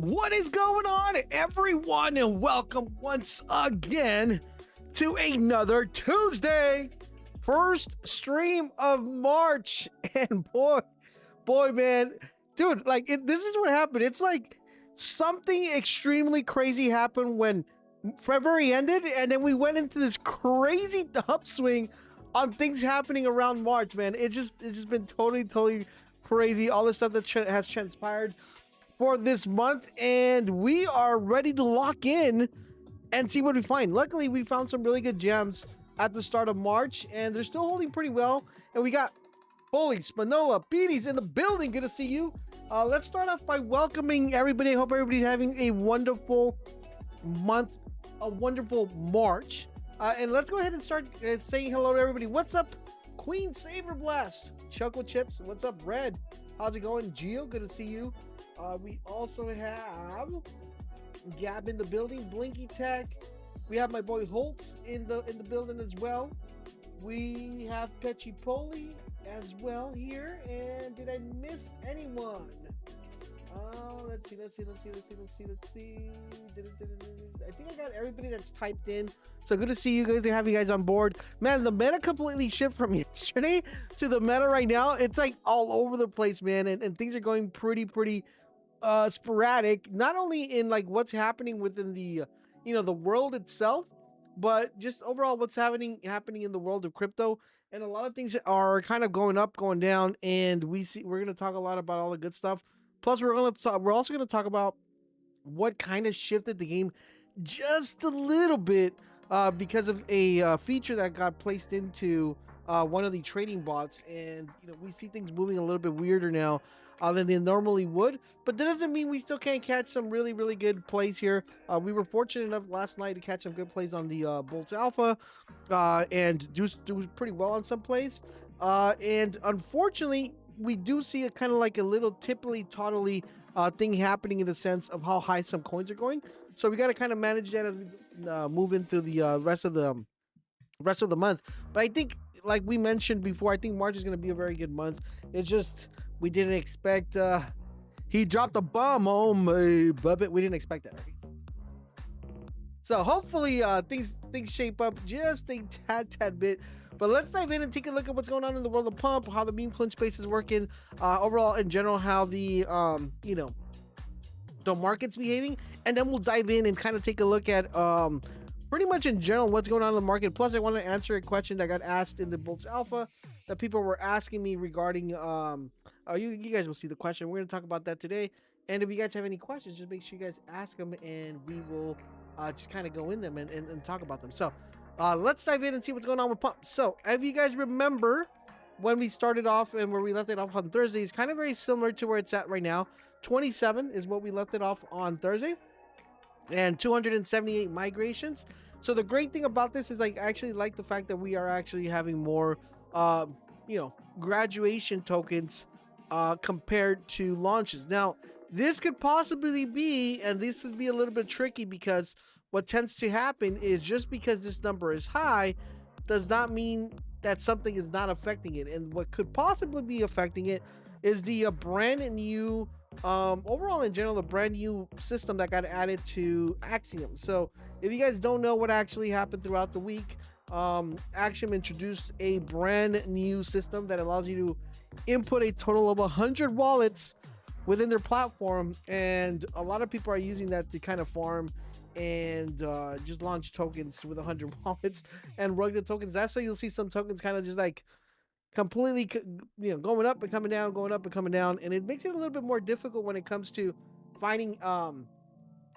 What is going on, everyone, and welcome once again to another Tuesday, first stream of March. And boy, man, dude, like this is what happened. It's like something extremely crazy happened when February ended, and then we went into this crazy upswing on things happening around March. Man, it's just been totally crazy. All the stuff that has transpired for this month, and we are ready to lock in and see what we find. Luckily, we found some really good gems at the start of March, and they're still holding pretty well. And we got Boltz, Spinola, Beanies in the building. Good to see you. Let's start off by welcoming everybody. I hope everybody's having a wonderful month, a wonderful March. And let's go ahead and start saying hello to everybody. What's up, Queen Saber Blast? Chuckle Chips, what's up, Red? How's it going? Gio, good to see you. We also have Gab in the building, Blinky Tech. We have my boy Holtz in the building as well. We have Pechi Poli as well here. And did I miss anyone? Let's see. I think I got everybody that's typed in. So good to see you. Good to have you guys on board. Man, the meta completely shifted from yesterday to the meta right now. It's like all over the place, man. And things are going pretty sporadic, not only in like what's happening within the the world itself, but just overall what's happening in the world of crypto. And a lot of things are kind of going up, going down, and we're going to talk a lot about all the good stuff. Plus, we're also going to talk about what kind of shifted the game just a little bit because of a feature that got placed into one of the trading bots, and we see things moving a little bit weirder now than they normally would. But that doesn't mean we still can't catch some really good plays here. We were fortunate enough last night to catch some good plays on the Boltz Alpha and do pretty well on some plays. And unfortunately, we do see a kind of like a little tipply-toddly thing happening in the sense of how high some coins are going. So we got to kind of manage that as we move into the rest of the month. But I think, like we mentioned before, I think March is going to be a very good month. It's just we didn't expect. He dropped a bomb on me, Bubbit. We didn't expect that. So hopefully things shape up just a tad bit. But let's dive in and take a look at what's going on in the world of Pump, how the meme flinch space is working, overall in general, how the the market's behaving, and then we'll dive in and kind of take a look at pretty much in general what's going on in the market. Plus, I want to answer a question that got asked in the Boltz Alpha that people were asking me regarding. You guys will see the question. We're going to talk about that today. And if you guys have any questions, just make sure you guys ask them, and we will just kind of go in them and talk about them. So let's dive in and see what's going on with Pump. So if you guys remember when we started off and where we left it off on Thursday, it's kind of very similar to where it's at right now. 27 is what we left it off on Thursday, and 278 migrations. So the great thing about this is I actually like the fact that we are actually having more graduation tokens compared to launches. Now this could possibly be, and this would be a little bit tricky, because what tends to happen is just because this number is high does not mean that something is not affecting it. And what could possibly be affecting it is the brand new overall in general, the brand new system that got added to Axiom. So if you guys don't know what actually happened throughout the week, Axiom introduced a brand new system that allows you to input a total of 100 wallets within their platform, and a lot of people are using that to kind of farm and just launch tokens with 100 wallets and rug the tokens. That's how you'll see some tokens kind of just like completely going up and coming down, going up and coming down, and it makes it a little bit more difficult when it comes to finding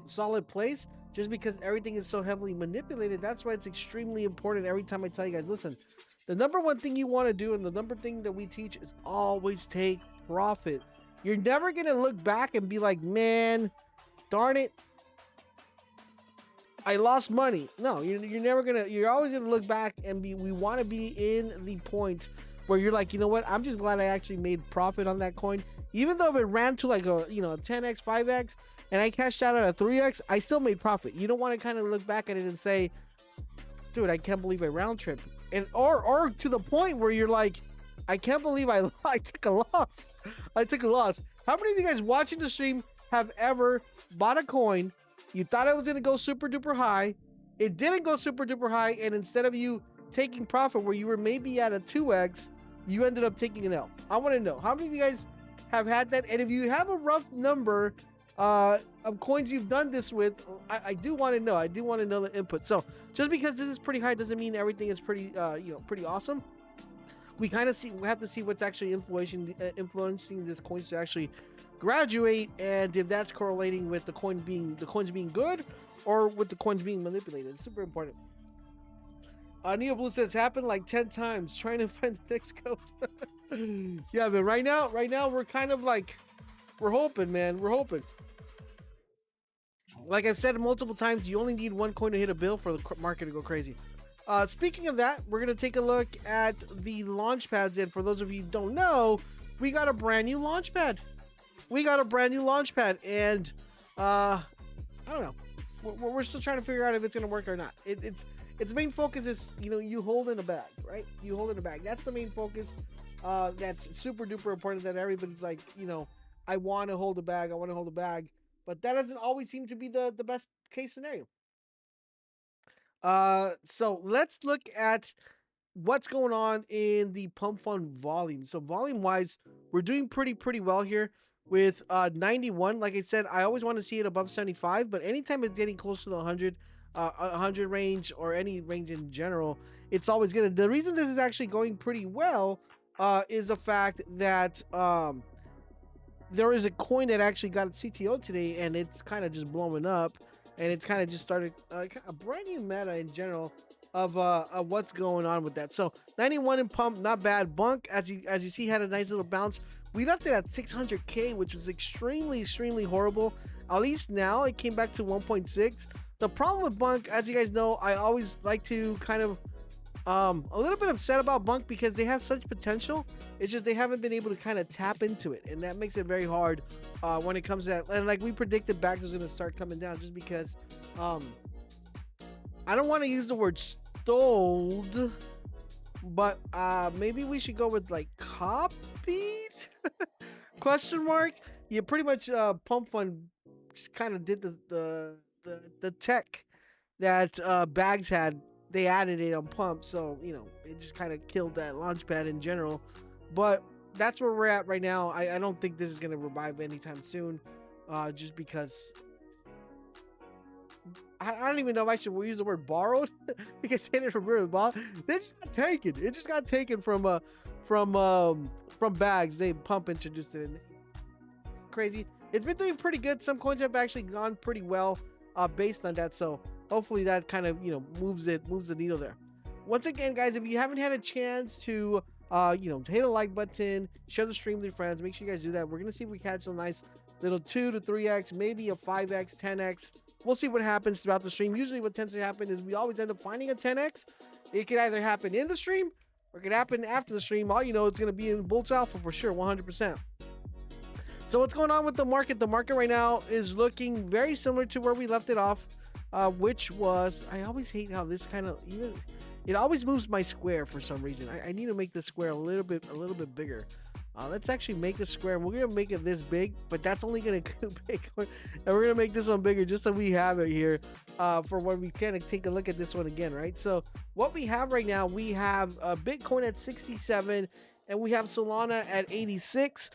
solid plays, just because everything is so heavily manipulated. That's why it's extremely important every time I tell you guys, listen, the number one thing you want to do and the number thing that we teach is always take profit. You're never gonna look back and be like, man, darn it, I lost money. No, you're never gonna. You're always gonna look back and we want to be in the point where you're like, you know what? I'm just glad I actually made profit on that coin, even though if it ran to like a 10x, 5x, and I cashed out at a 3x, I still made profit. You don't want to kind of look back at it and say, dude, I can't believe I round tripped, and or to the point where you're like, I can't believe I took a loss. I took a loss. How many of you guys watching the stream have ever bought a coin, you thought it was going to go super duper high, it didn't go super duper high, and instead of you taking profit where you were maybe at a 2x, you ended up taking an L? I want to know, how many of you guys have had that? And if you have a rough number of coins you've done this with, I do want to know. I do want to know the input. So just because this is pretty high doesn't mean everything is pretty pretty awesome. We kind of have to see what's actually influencing this coins to actually graduate, and if that's correlating with the coins being good or with the coins being manipulated. It's super important. Neo Blue says happened like 10 times trying to find the next code. Yeah, but right now we're kind of like, we're hoping, man. We're hoping. Like I said multiple times, you only need one coin to hit a bill for the market to go crazy. Speaking of that, we're gonna take a look at the launch pads, and for those of you who don't know, we got a brand new launch pad. And I don't know. We're still trying to figure out if it's gonna work or not. Its main focus is, you hold in a bag, right? You hold in a bag. That's the main focus. That's super duper important, that everybody's like, I want to hold a bag. But that doesn't always seem to be the best case scenario. So let's look at what's going on in the Pump.fun volume. So volume wise, we're doing pretty well here with 91. Like I said, I always want to see it above 75, but anytime it's getting close to the 100 range, or any range in general, it's always good. The reason this is actually going pretty well is the fact that there is a coin that actually got its CTO today, and it's kind of just blowing up, and it's kind of just started a brand new meta in general of what's going on with that. So 91 in Pump, not bad. Bunk, as you see, had a nice little bounce. We left it at 600k, which was extremely horrible. At least now it came back to 1.6. The problem with Bunk, as you guys know, I always like to kind of a little bit upset about Bunk because they have such potential. It's just they haven't been able to kind of tap into it, and that makes it very hard when it comes to that. And like we predicted, Bags was going to start coming down, just because I don't want to use the word stoled, but maybe we should go with like copied question mark. Yeah, pretty much Pump.fun just kind of did the tech that Bags had. They added it on Pump, so it just kind of killed that launchpad in general. But that's where we're at right now. I don't think this is going to revive anytime soon, just because I don't even know if I should use the word borrowed. Because saying it from real borrowed, they just got taken. It just got taken from Bags. They Pump introduced it. Crazy. It's been doing pretty good. Some coins have actually gone pretty well based on that. So hopefully that kind of moves the needle there. Once again, guys, if you haven't had a chance to hit a like button, share the stream with your friends, make sure you guys do that. We're gonna see if we catch some nice little 2 to 3x, maybe a 5x, 10x. We'll see what happens throughout the stream. Usually what tends to happen is we always end up finding a 10x. It could either happen in the stream or it could happen after the stream. All you know, it's gonna be in Boltz Alpha for sure, 100%. So what's going on with the market? The market right now is looking very similar to where we left it off, which was, I always hate how this kind of, it always moves my square for some reason. I need to make the square a little bit bigger. Let's actually make the square. We're gonna make it this big, but that's only gonna go big, and we're gonna make this one bigger just so we have it here for when we kind of take a look at this one again, right? So what we have right now, we have Bitcoin at 67, and we have Solana at 86.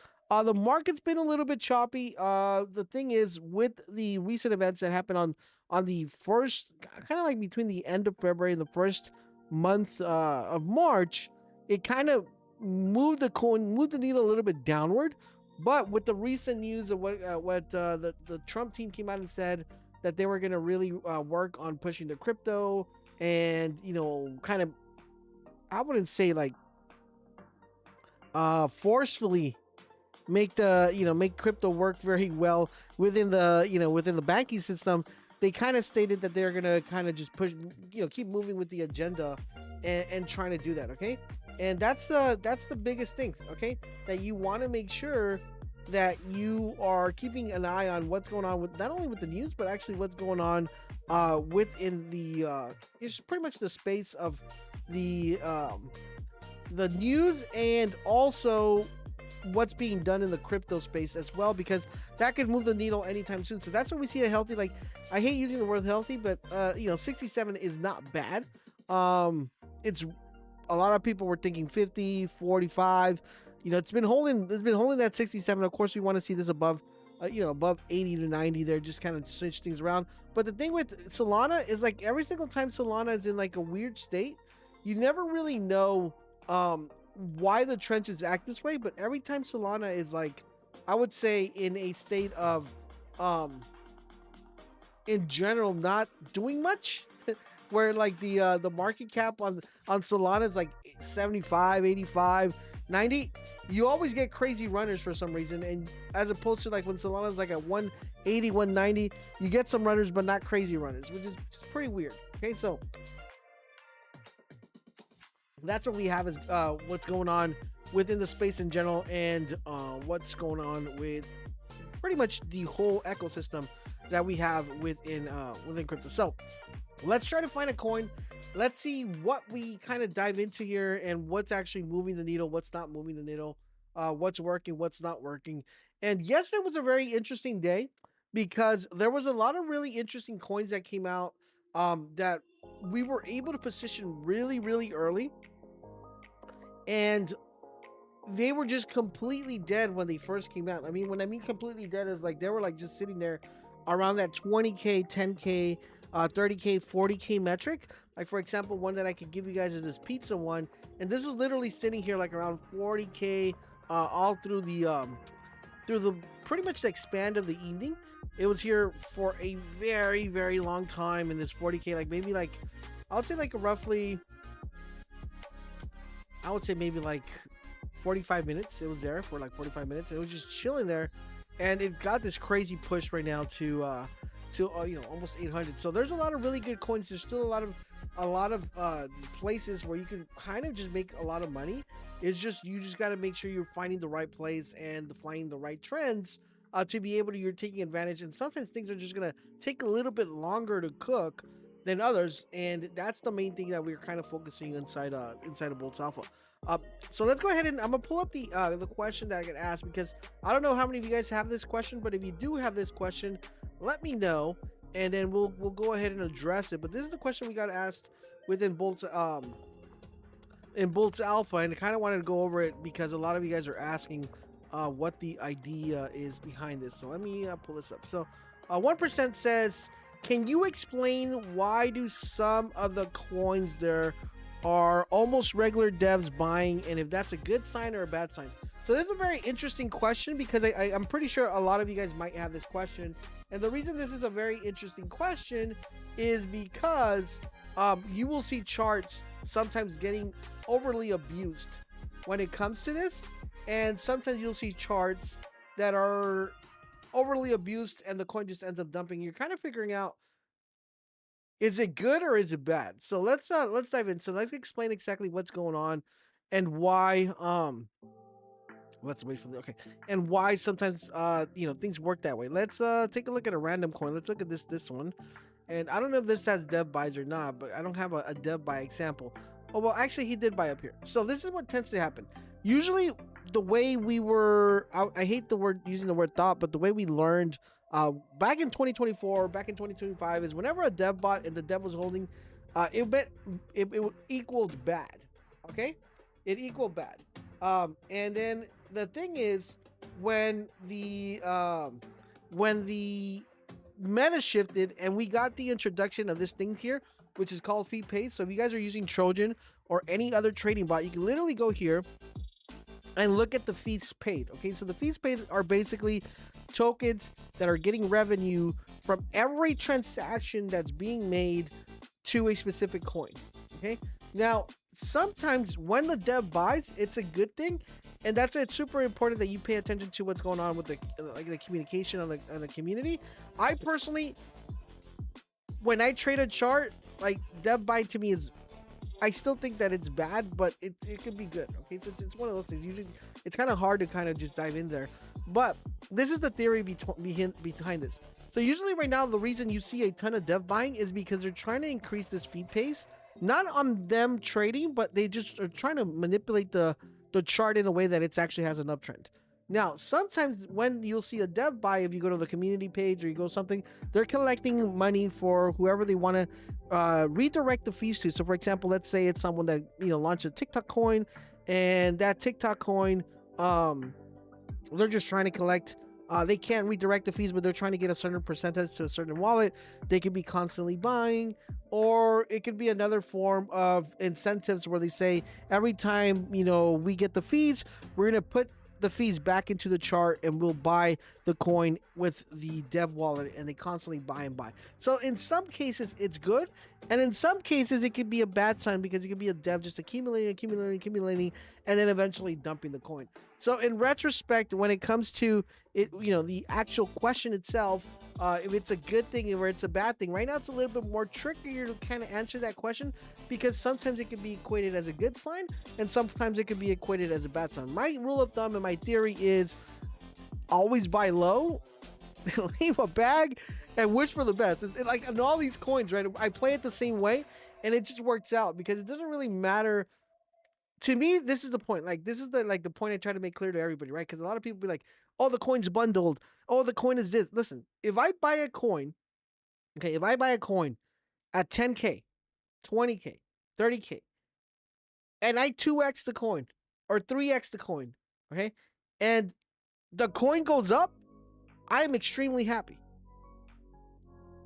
The market's been a little bit choppy. The thing is, with the recent events that happened on the first, kind of like between the end of February and the first month of March, it kind of moved the needle a little bit downward. But with the recent news of what the Trump team came out and said that they were going to really work on pushing the crypto, and kind of, I wouldn't say like forcefully make crypto work very well within the banking system. They kind of stated that they're gonna kind of just push, keep moving with the agenda and trying to do that. Okay, and that's the biggest thing. Okay, that you want to make sure that you are keeping an eye on what's going on with, not only with the news, but actually what's going on within the it's pretty much the space of the news, and also what's being done in the crypto space as well, because that could move the needle anytime soon. So that's when we see a healthy, like, I hate using the word healthy, but 67 is not bad. It's a lot of people were thinking 50, 45. It's been holding that 67. Of course, we want to see this above above 80 to 90 there, just kind of switch things around. But the thing with Solana is, like, every single time Solana is in like a weird state, you never really know why the trenches act this way. But every time Solana is, like, I would say, in a state of in general not doing much, where like the market cap on Solana is like 75, 85, 90, you always get crazy runners for some reason. And as opposed to, like, when Solana is like at 180, 190, you get some runners but not crazy runners, which is just pretty weird. Okay, so that's what we have is what's going on within the space in general, and what's going on with pretty much the whole ecosystem that we have within crypto. So let's try to find a coin. Let's see what we kind of dive into here, and what's actually moving the needle, what's not moving the needle, what's working, what's not working. And yesterday was a very interesting day, because there was a lot of really interesting coins that came out that we were able to position really, really early. And they were just completely dead when they first came out. I mean, when I mean completely dead, is like they were like just sitting there around that 20K, 10K, 30K, 40K metric. Like, for example, one that I could give you guys is this pizza one, and this was literally sitting here like around 40K all through the pretty much the expand of the evening. It was here for a very, very long time in this 40K, like maybe like I would say like roughly, I would say maybe like 45 minutes. It was there for like 45 minutes. It was just chilling there, and it got this crazy push right now to almost 800. So there's a lot of really good coins. There's still a lot of places where you can kind of just make a lot of money. It's just, you just got to make sure you're finding the right place and finding the right trends to be able to, you're taking advantage. And sometimes things are just gonna take a little bit longer to cook than others, and that's the main thing that we're kind of focusing inside of Boltz Alpha. So let's go ahead, and I'm gonna pull up the question that I get asked, because I don't know how many of you guys have this question, but if you do have this question, let me know, and then we'll go ahead and address it. But this is the question we got asked within Boltz Alpha, and I kind of wanted to go over it because a lot of you guys are asking what the idea is behind this. So let me pull this up. So 1% says, can you explain why do some of the coins there are almost regular devs buying, and if that's a good sign or a bad sign? So this is a very interesting question, because I'm pretty sure a lot of you guys might have this question. And the reason this is a very interesting question is because you will see charts sometimes getting overly abused when it comes to this, and sometimes you'll see charts that are overly abused and the coin just ends up dumping. You're kind of figuring out, is it good or is it bad? So let's dive in. So let's explain exactly what's going on and why let's wait for the okay, and why sometimes things work that way. Let's take a look at a random coin. Let's look at this one. And I don't know if this has dev buys or not, but I don't have a dev buy example. Oh, well, actually he did buy up here. So this is what tends to happen. Usually the way we were, I hate using the word thought, but the way we learned back in 2024, back in 2025 is whenever a dev bought and the dev was holding, it equaled bad. Okay, it equaled bad. And then the thing is, when the meta shifted and we got the introduction of this thing here, which is called fee paid. So if you guys are using Trojan or any other trading bot, you can literally go here and look at the fees paid. Okay, so the fees paid are basically tokens that are getting revenue from every transaction that's being made to a specific coin. Okay, now sometimes when the dev buys, it's a good thing, and that's why it's super important that you pay attention to what's going on with the communication on the community. I personally, when I trade a chart, like, dev buy to me is, I still think that it's bad, but it could be good. Okay, so it's one of those things. Usually it's kind of hard to kind of just dive in there, but this is the theory behind this. So usually right now, the reason you see a ton of dev buying is because they're trying to increase this feed pace, not on them trading, but they just are trying to manipulate the the chart in a way that it actually has an uptrend. Now, sometimes when you'll see a dev buy, if you go to the community page or you go something, they're collecting money for whoever they want to redirect the fees to. So, for example, let's say it's someone that launched a TikTok coin, and that TikTok coin, they're just trying to collect. They can't redirect the fees, but they're trying to get a certain percentage to a certain wallet. They could be constantly buying, or it could be another form of incentives where they say every time we get the fees, we're gonna put the fees back into the chart and we'll buy the coin with the dev wallet, and they constantly buy and buy. So in some cases it's good, and in some cases it could be a bad sign, because it could be a dev just accumulating and then eventually dumping the coin. So in retrospect, when it comes to it, the actual question itself, if it's a good thing or it's a bad thing, right now it's a little bit more trickier to kind of answer that question, because sometimes it can be equated as a good sign and sometimes it can be equated as a bad sign. My rule of thumb and my theory is always buy low, leave a bag, and wish for the best. It's like in all these coins, right? I play it the same way, and it just works out because it doesn't really matter. To me, this is the point. Like, this is the point I try to make clear to everybody, right? Because a lot of people be like, "Oh, the coin's bundled. Oh, the coin is this." Listen, if I buy a coin, okay, if I buy a coin at 10K, 20K, 30K, and I 2x the coin or 3x the coin, okay, and the coin goes up, I am extremely happy.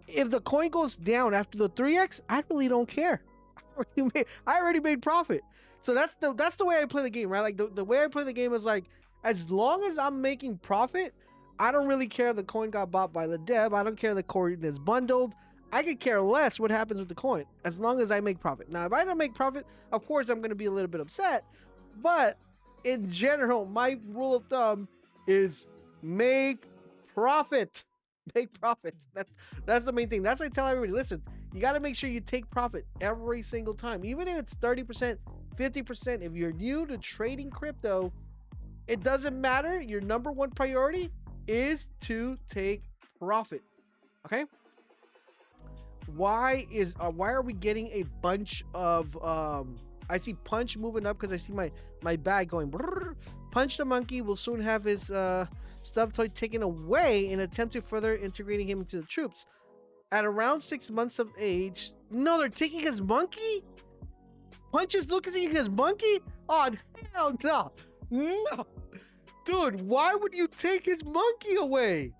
If the coin goes down after the 3x, I really don't care. I already made profit. So that's the way I play the game, right? Like the way I play the game is like, as long as I'm making profit, I don't really care if the coin got bought by the dev. I don't care if the coin is bundled. I could care less what happens with the coin as long as I make profit. Now, if I don't make profit, of course I'm going to be a little bit upset. But in general, my rule of thumb is make profit. Make profit. That's the main thing. That's why I tell everybody, listen, you got to make sure you take profit every single time, even if it's 30%, 50%. If you're new to trading crypto, it doesn't matter. Your number one priority is to take profit. Okay? Why are we getting a bunch of I see Punch moving up because I see my bag going brrr. Punch the monkey will soon have his stuffed toy taken away in an attempt to further integrating him into the troops. At around 6 months of age, no, they're taking his monkey? Punch is looking at his monkey? Oh, hell no. No. Dude, why would you take his monkey away?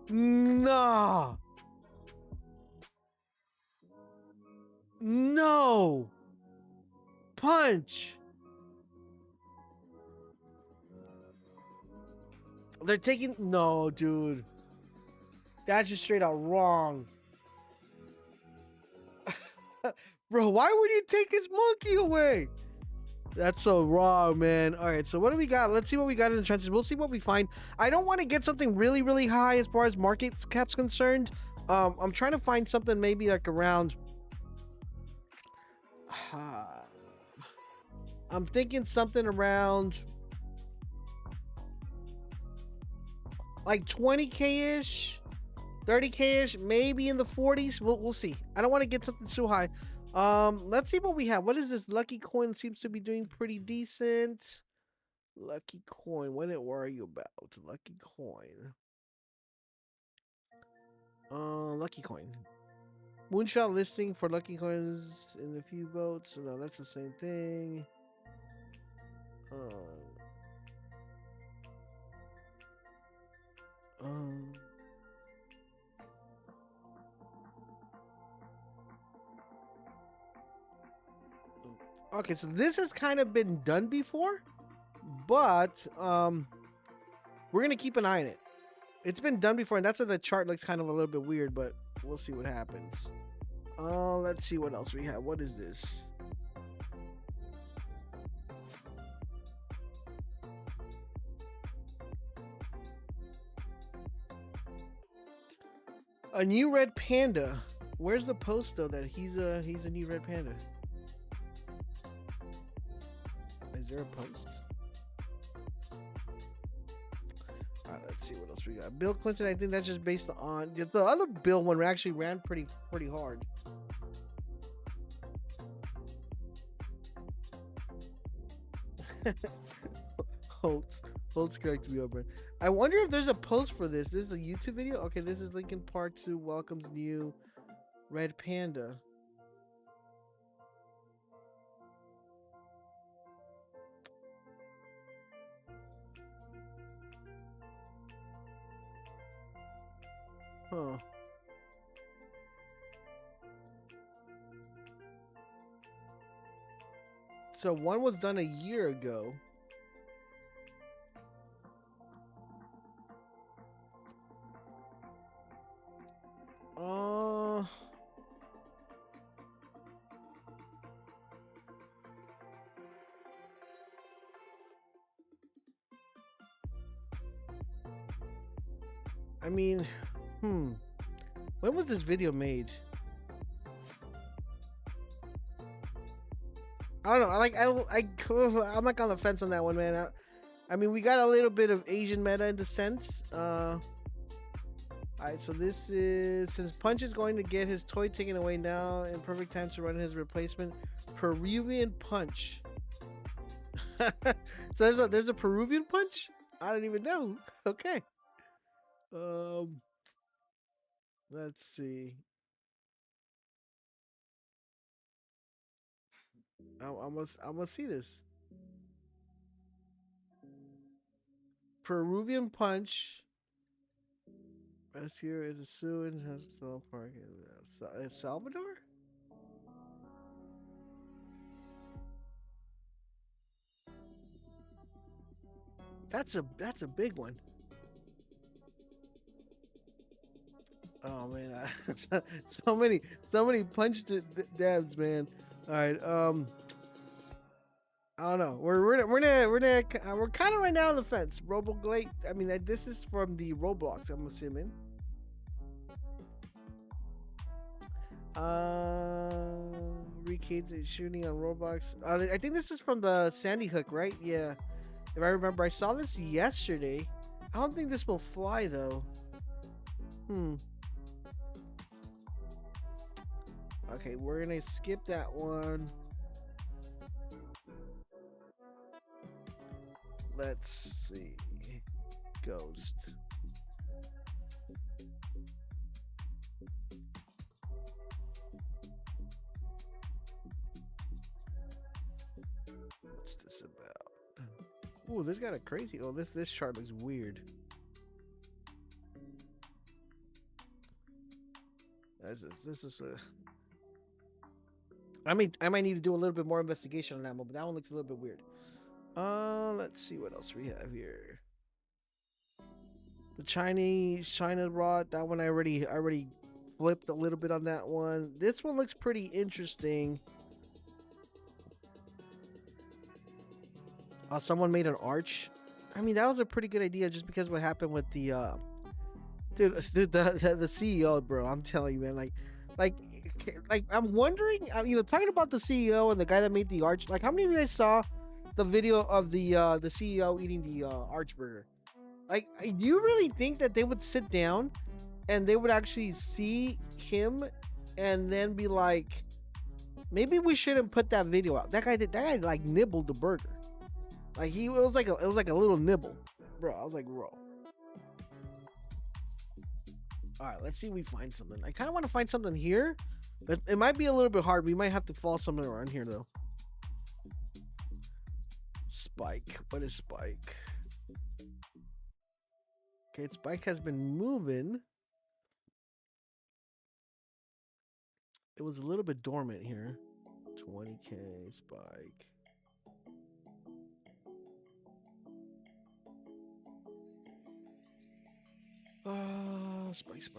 No. No. Punch. They're taking... No, dude. That's just straight out wrong. Bro, why would you take his monkey away? That's so wrong, man. All right, so what do we got? Let's see what we got in the trenches. We'll see what we find. I don't want to get something really, really high as far as market cap's concerned. I'm trying to find something maybe like around... I'm thinking something around... like 20K-ish, 30K-ish, maybe in the 40s. We'll see. I don't want to get something too high. Let's see what we have. What is this? Lucky Coin seems to be doing pretty decent. Lucky Coin. What are you about? Lucky Coin. Lucky Coin. Moonshot listing for Lucky Coins in a few votes. No, that's the same thing. Okay, so this has kind of been done before, but we're gonna keep an eye on it. It's been done before, and that's why the chart looks kind of a little bit weird, but we'll see what happens. Let's see what else we have. What is this? A new red panda. Where's the post though that he's a new red panda? Is there a post? Alright, let's see what else we got. Bill Clinton, I think that's just based on the other Bill one actually ran pretty hard. Holtz. Holtz correct me over. I wonder if there's a post for this. This is a YouTube video. Okay, this is Linkin Park 2 welcomes new red panda. Huh. So one was done a year ago. I mean, when was this video made? I don't know. I'm like on the fence on that one, man. I mean, we got a little bit of Asian meta in the sense. Alright, so this is since Punch is going to get his toy taken away now, in perfect time to run his replacement, Peruvian Punch. So there's a Peruvian Punch? I don't even know. Okay. Let's see. I must see this. Peruvian Punch. Best here is a Sue in Park in Salvador. That's a big one. Oh man, so many punch dabs, man. All right, I don't know. We're kind of right now on the fence. Roboglade. I mean, this is from the Roblox. I'm assuming. Recades is shooting on Roblox. I think this is from the Sandy Hook, right? Yeah. If I remember, I saw this yesterday. I don't think this will fly though. Okay, we're gonna skip that one. Let's see. Ghost. What's this about? Ooh, this got a crazy. Oh, this chart looks weird. This is a. I might need to do a little bit more investigation on that one, but that one looks a little bit weird. Let's see what else we have here. The China rod. That one I already flipped a little bit on that one. This one looks pretty interesting. Someone made an arch. I mean, that was a pretty good idea just because what happened with the dude the CEO, bro. I'm telling you, man, like I'm wondering, talking about the CEO and the guy that made the arch. Like, how many of you guys saw the video of the CEO eating the arch burger? Like, you really think that they would sit down and they would actually see him and then be like, maybe we shouldn't put that video out? That guy like nibbled the burger. Like, it was like a little nibble, bro. I was like, bro. All right, let's see if we find something. I kind of want to find something here, but it might be a little bit hard. We might have to follow something around here though. Spike. What is Spike? Okay, Spike has been moving. It was a little bit dormant here. 20K Spike.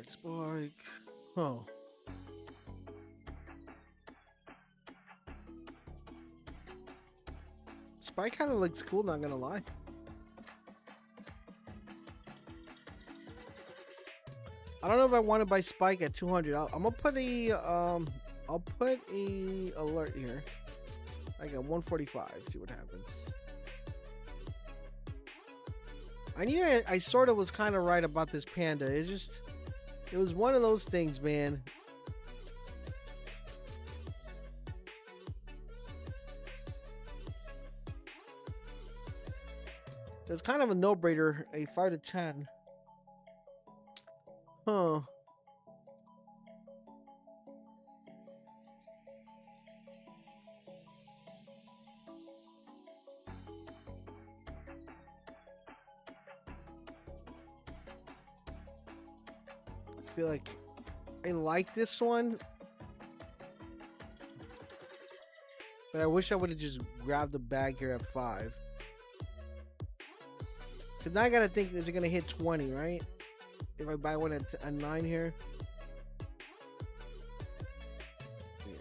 Spike. Oh. Spike kind of looks cool, not gonna lie. I don't know if I want to buy Spike at 200. I'm gonna put a I'll put a alert here, like at 145. See what happens. I knew I sort of was kind of right about this panda. It was one of those things, man. it's kind of a no-brainer. A 5 to 10. Huh. I feel like I like this one, but I wish I would have just grabbed the bag here at 5. Because now I gotta think, is it gonna hit 20, right? If I buy one at 9 here. Yeah.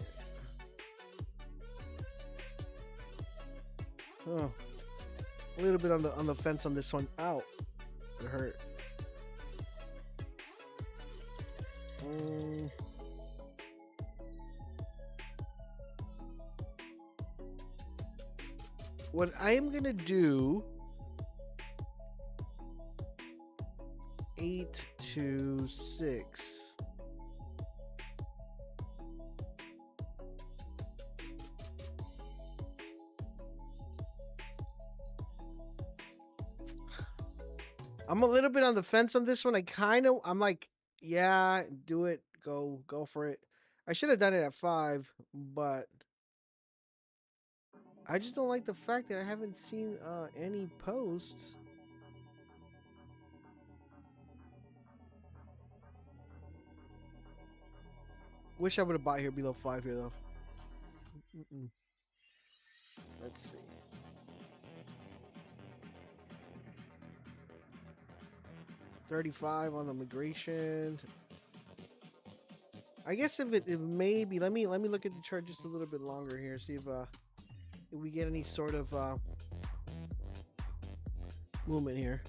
Oh, a little bit on the fence on this one. Ow, it hurt. What I am gonna do, 8 to 6. I'm a little bit on the fence on this one. I'm like, yeah, do it, go for it. I should have done it at 5, but I just don't like the fact that I haven't seen any posts. Wish I would have bought here below 5 here though. Let's see. $35 on the migration. I guess if it may be, let me look at the chart just a little bit longer here. See if we get any sort of movement here.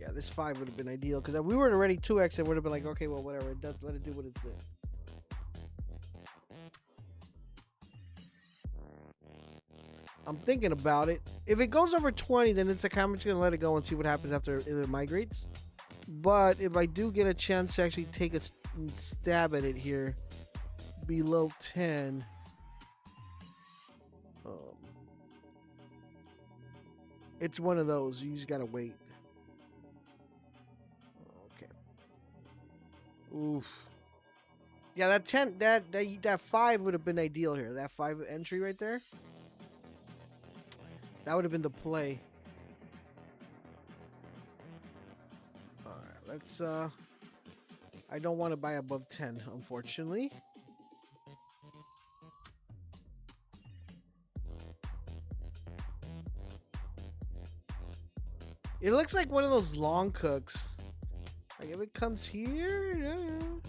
Yeah, this 5 would have been ideal because if we were already 2x, it would have been like, okay, well, whatever. It does. Let it do what it's doing. I'm thinking about it. If it goes over 20, then it's like, I'm just gonna let it go and see what happens after it migrates. But if I do get a chance to actually take a stab at it here, below 10. It's one of those. You just gotta wait. Okay. Oof. Yeah, that 10, that 5 would have been ideal here. That 5 entry right there. That would have been the play. All right, let's. I don't want to buy above 10, unfortunately. It looks like one of those long cooks. Like if it comes here,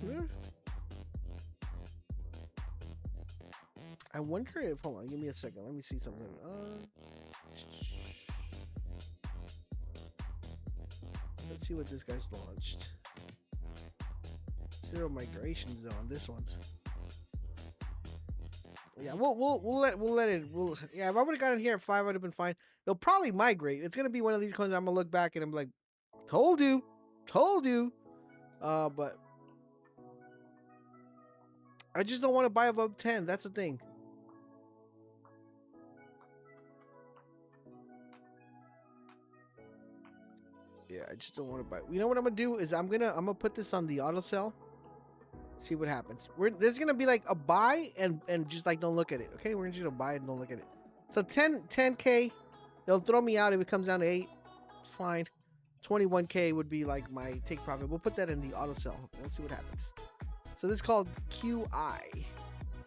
yeah. I wonder if. Hold on, give me a second. Let me see something. Let's see what this guy's launched. 0 migration zone. This one. Yeah, we'll let it. Yeah, if I would have gotten here at 5, I'd have been fine. They'll probably migrate. It's gonna be one of these coins. I'm gonna look back and I'm like, told you. But I just don't want to buy above 10. That's the thing. Yeah, I just don't want to buy. You know what I'm gonna do is I'm gonna put this on the auto sell. See what happens. There's gonna be like a buy and just like don't look at it. Okay, we're just gonna buy it and don't look at it. So 10K, they'll throw me out if it comes down to 8. It's fine. 21K would be like my take profit. We'll put that in the auto sell. We'll see what happens. So this is called QI.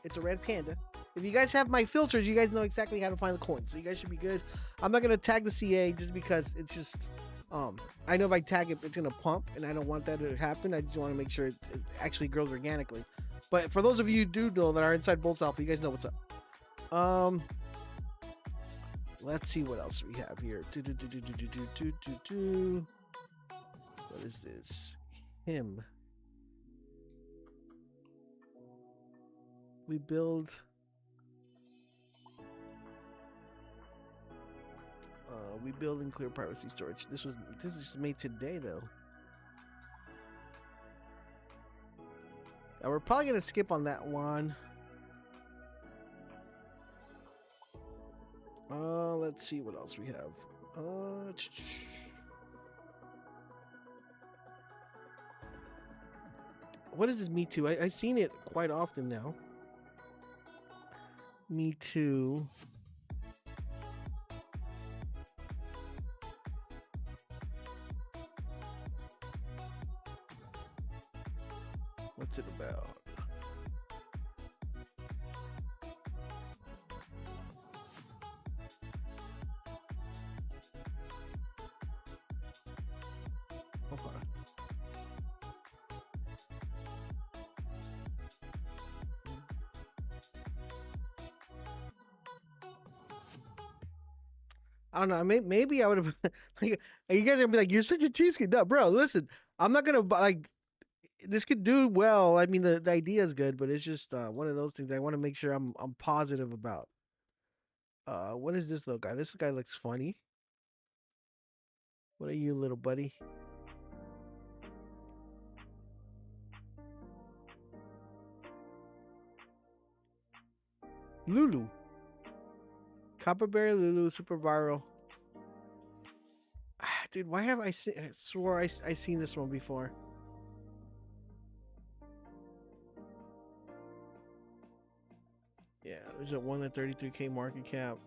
It's a red panda. If you guys have my filters, you guys know exactly how to find the coins. So you guys should be good. I'm not gonna tag the CA just because it's just. I know if I tag it, it's gonna pump, and I don't want that to happen. I just want to make sure it actually grows organically. But for those of you who do know that are inside Boltz Alpha, you guys know what's up. Let's see what else we have here. What is this? Him. We build. We build and clear privacy storage. This is made today though. Now we're probably gonna skip on that one. Let's see what else we have. What is this Me Too? I've seen it quite often now. Me Too. What's it about? Okay. I don't know. Maybe I would have. Like, you guys are gonna be like, "You're such a cheesecake." No, bro. Listen, I'm not gonna like. This could do well. I mean, the idea is good, but it's just one of those things I want to make sure I'm positive about. What is this little guy? This guy looks funny. What are you, little buddy? Lulu. Copperberry Lulu, super viral. Dude, why have I seen? I swore I seen this one before. Yeah, there's a 1 to 33K market cap.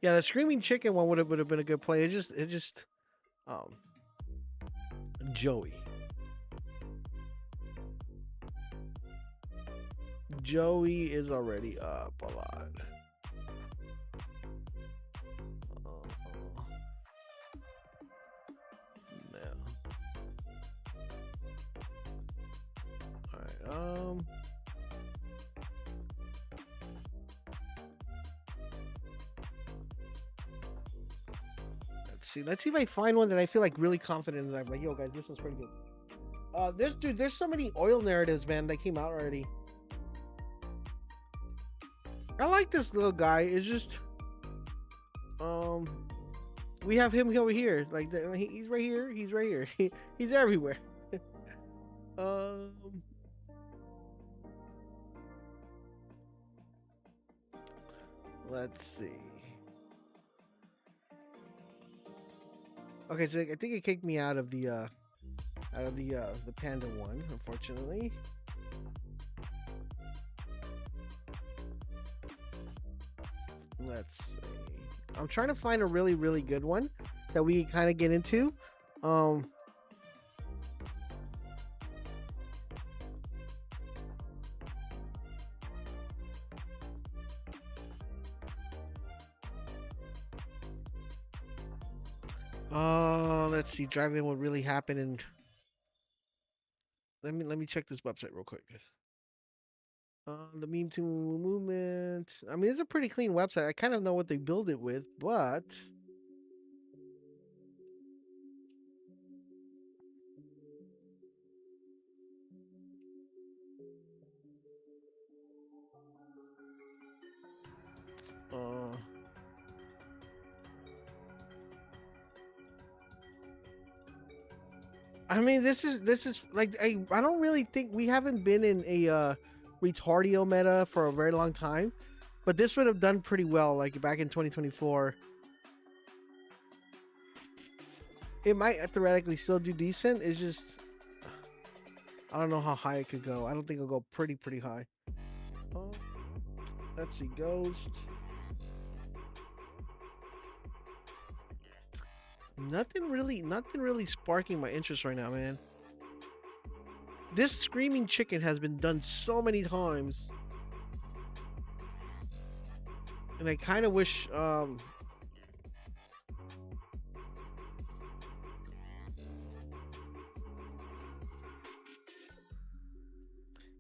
Yeah, the Screaming Chicken one would have been a good play. It's just um Joey. Joey is already up a lot. Alright, let's see if I find one that I feel like really confident in. I'm like, yo guys, this one's pretty good. There's so many oil narratives, man, that came out already. I like this little guy. It's just we have him over here. Like he's right here. He's right here. He's everywhere. Let's see. Okay, so I think it kicked me out of the panda one, unfortunately. Let's see. I'm trying to find a really, really good one that we kind of get into. Let's see. Driving what really happened, and let me check this website real quick. The meme to movement. I mean, it's a pretty clean website. I kind of know what they build it with, but I mean, this is like I don't really think we haven't been in a retardio meta for a very long time, but this would have done pretty well like back in 2024. It might theoretically still do decent. It's just I don't know how high it could go. I don't think it'll go pretty high. Let's see, Ghost. Nothing really sparking my interest right now, man. This Screaming Chicken has been done so many times, and I kind of wish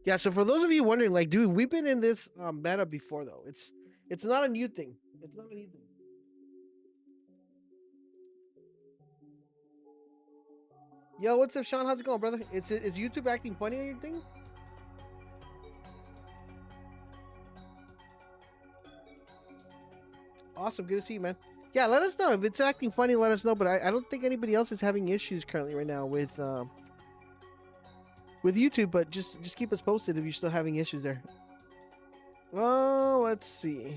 yeah, so for those of you wondering, like, dude, we've been in this meta before, though. It's not a new thing. It's not a new thing. Yo, what's up, Sean? How's it going, brother? Is YouTube acting funny or anything? Awesome, good to see you, man. Yeah, let us know if it's acting funny. Let us know. But I don't think anybody else is having issues currently right now with YouTube. But just keep us posted if you're still having issues there. Oh, let's see.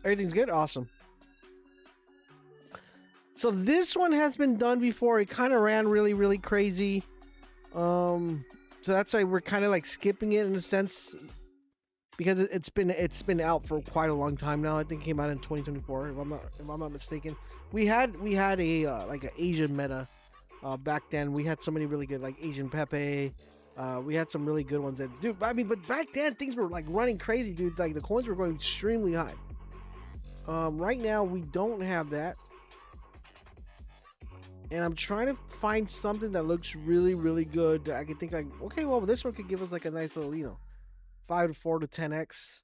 Everything's good? Awesome. So this one has been done before. It kind of ran really, really crazy. So that's why we're kind of like skipping it in a sense, because it's been out for quite a long time now. I think it came out in 2024, if I'm not mistaken. We had a like an Asian meta back then. We had so many really good, like Asian Pepe. We had some really good ones that, dude. I mean, but back then things were like running crazy, dude. Like the coins were going extremely high. Right now we don't have that, and I'm trying to find something that looks really, really good. That I can think like, okay, well, this one could give us like a nice little, 5 to 4 to 10x.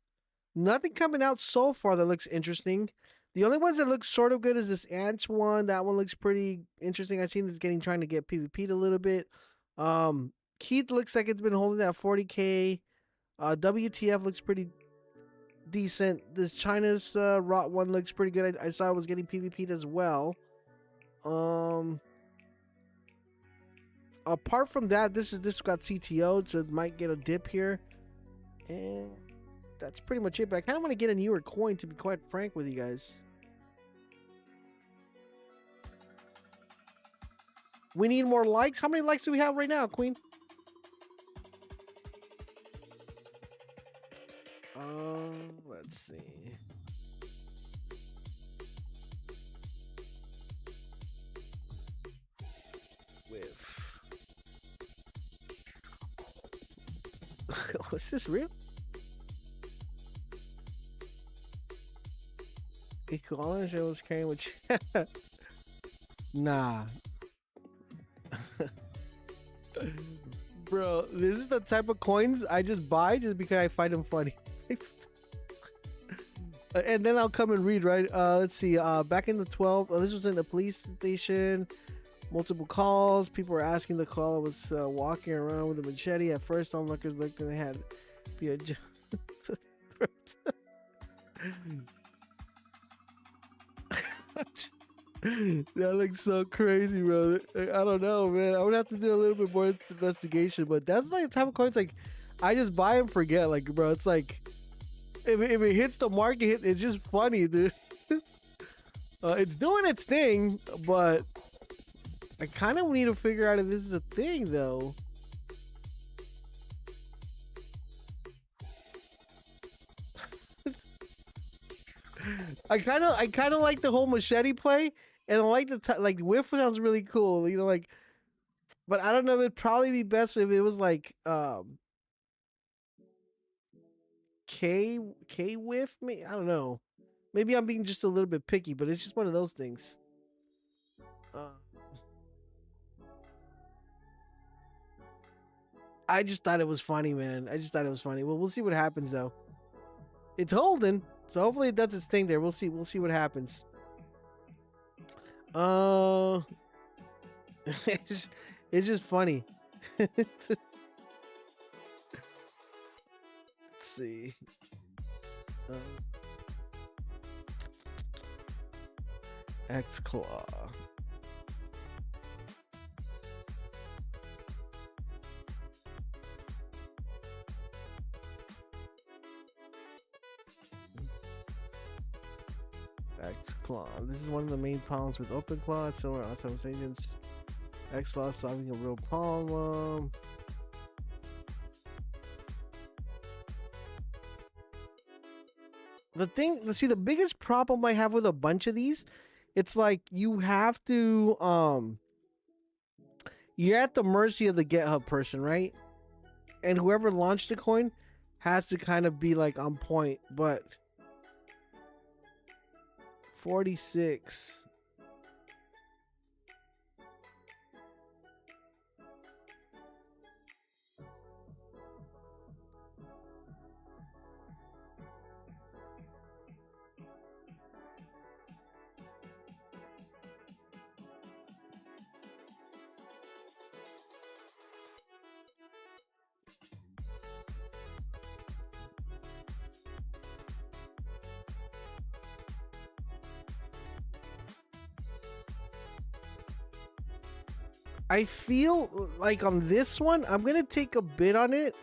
Nothing coming out so far that looks interesting. The only ones that look sort of good is this Ants one. That one looks pretty interesting. I've seen it's trying to get PvP'd a little bit. Keith looks like it's been holding that 40k. WTF looks pretty decent. This China's Rot one looks pretty good. I saw it was getting PvP'd as well. Apart from that, this got CTO'd, so it might get a dip here. And that's pretty much it. But I kind of want to get a newer coin, to be quite frank with you guys. We need more likes. How many likes do we have right now, Queen? Let's see. Was this real? Equality was carrying with nah. Bro, this is the type of coins I just buy just because I find them funny. And then I'll come and read, right? Let's see. Back in the 12th, this was in the police station. Multiple calls. People were asking the caller was walking around with a machete. At first, onlookers looked and they had be a that looks so crazy, bro. I don't know, man. I would have to do a little bit more investigation, but that's like the type of coins like I just buy and forget. Like, bro, it's like if it hits the market, it's just funny, dude. It's doing its thing, but I kind of need to figure out if this is a thing, though. I kind of like the whole machete play, and I like the like whiff sounds really cool, like. But I don't know. It'd probably be best if it was like K whiff. Me, I don't know. Maybe I'm being just a little bit picky, but it's just one of those things. I just thought it was funny, man. I just thought it was funny. Well, we'll see what happens though. It's holding, so hopefully it does its thing there. We'll see. We'll see what happens. It's just funny. Let's see. X Claw. X Claw. This is one of the main problems with Open Claw and similar autonomous agents. X Claw solving a real problem. The biggest problem I have with a bunch of these, it's like you have to you're at the mercy of the GitHub person, right? And whoever launched the coin has to kind of be like on point, but 46. I feel like on this one, I'm going to take a bid on it,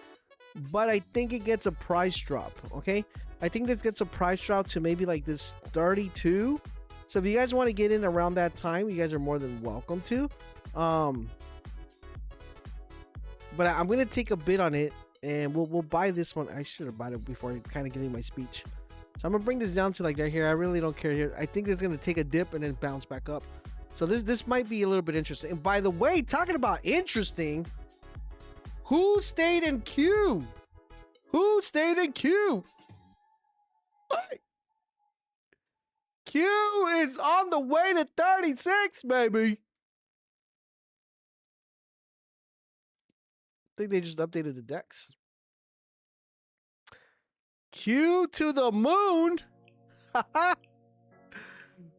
but I think it gets a price drop, okay? I think this gets a price drop to maybe like this 32. So if you guys want to get in around that time, you guys are more than welcome to. But I'm gonna take a bid on it, and we'll buy this one. I should have bought it before kind of giving my speech. So I'm gonna bring this down to like right here. I really don't care here. I think it's gonna take a dip and then bounce back up. So this might be a little bit interesting. And by the way, talking about interesting, who stayed in queue? Who stayed in queue? What? Q is on the way to 36, baby. I think they just updated the decks. Q to the moon.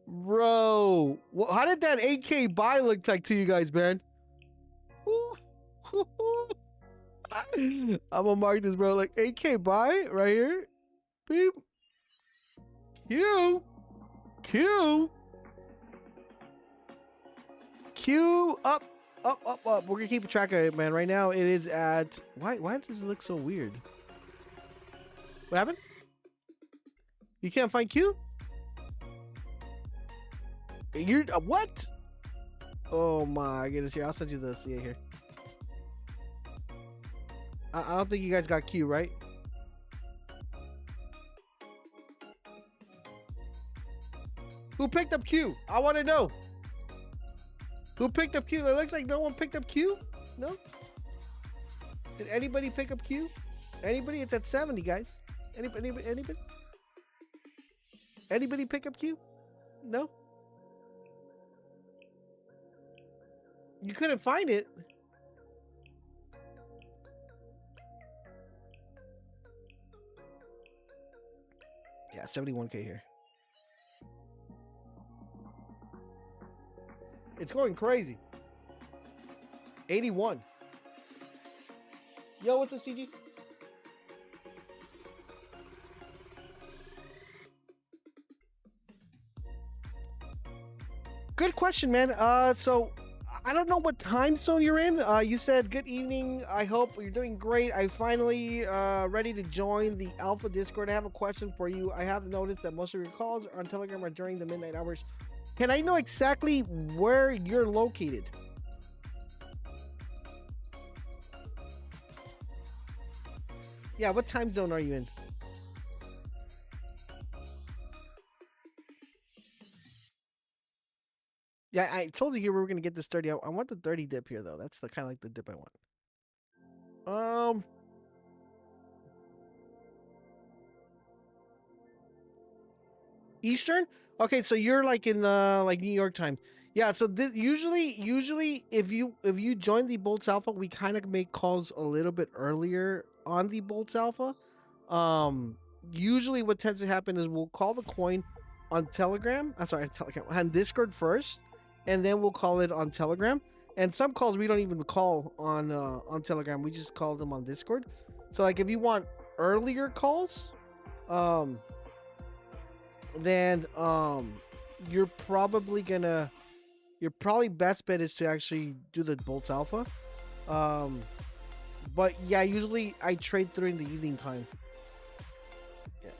Bro, how did that 8K buy look like to you guys, man? I'm gonna mark this, bro. Like 8K buy right here. Beep. Q. Up. We're gonna keep track of it, man. Right now it is at why does it look so weird? What happened? You can't find Q? You're what? Oh my goodness! Here, I'll send you the CA here. I don't think you guys got Q, right? Who picked up Q? I want to know. Who picked up Q? It looks like no one picked up Q. No? Did anybody pick up Q? Anybody? It's at 70, guys. Anybody? Anybody pick up Q? No? You couldn't find it. Yeah, 71K here. It's going crazy. 81. Yo, what's up, CG? Good question, man. So I don't know what time zone you're in. You said good evening. I hope you're doing great. I finally ready to join the Alpha Discord. I have a question for you. I have noticed that most of your calls on Telegram are during the midnight hours. Can I know exactly where you're located? Yeah, what time zone are you in? Yeah, I told you here we were gonna get this 30. I want the 30 dip here though. That's the kind of like the dip I want. Eastern? Okay, so you're like in like New York time. Yeah, so this usually if you join the Boltz Alpha, we kind of make calls a little bit earlier on the Boltz Alpha. Usually what tends to happen is we'll call the coin on Telegram. I'm sorry, Telegram on Discord first, and then we'll call it on Telegram. And some calls we don't even call on Telegram. We just call them on Discord. So like if you want earlier calls, then your probably best bet is to actually do the Boltz Alpha. But yeah, usually I trade through in the evening time. Yeah,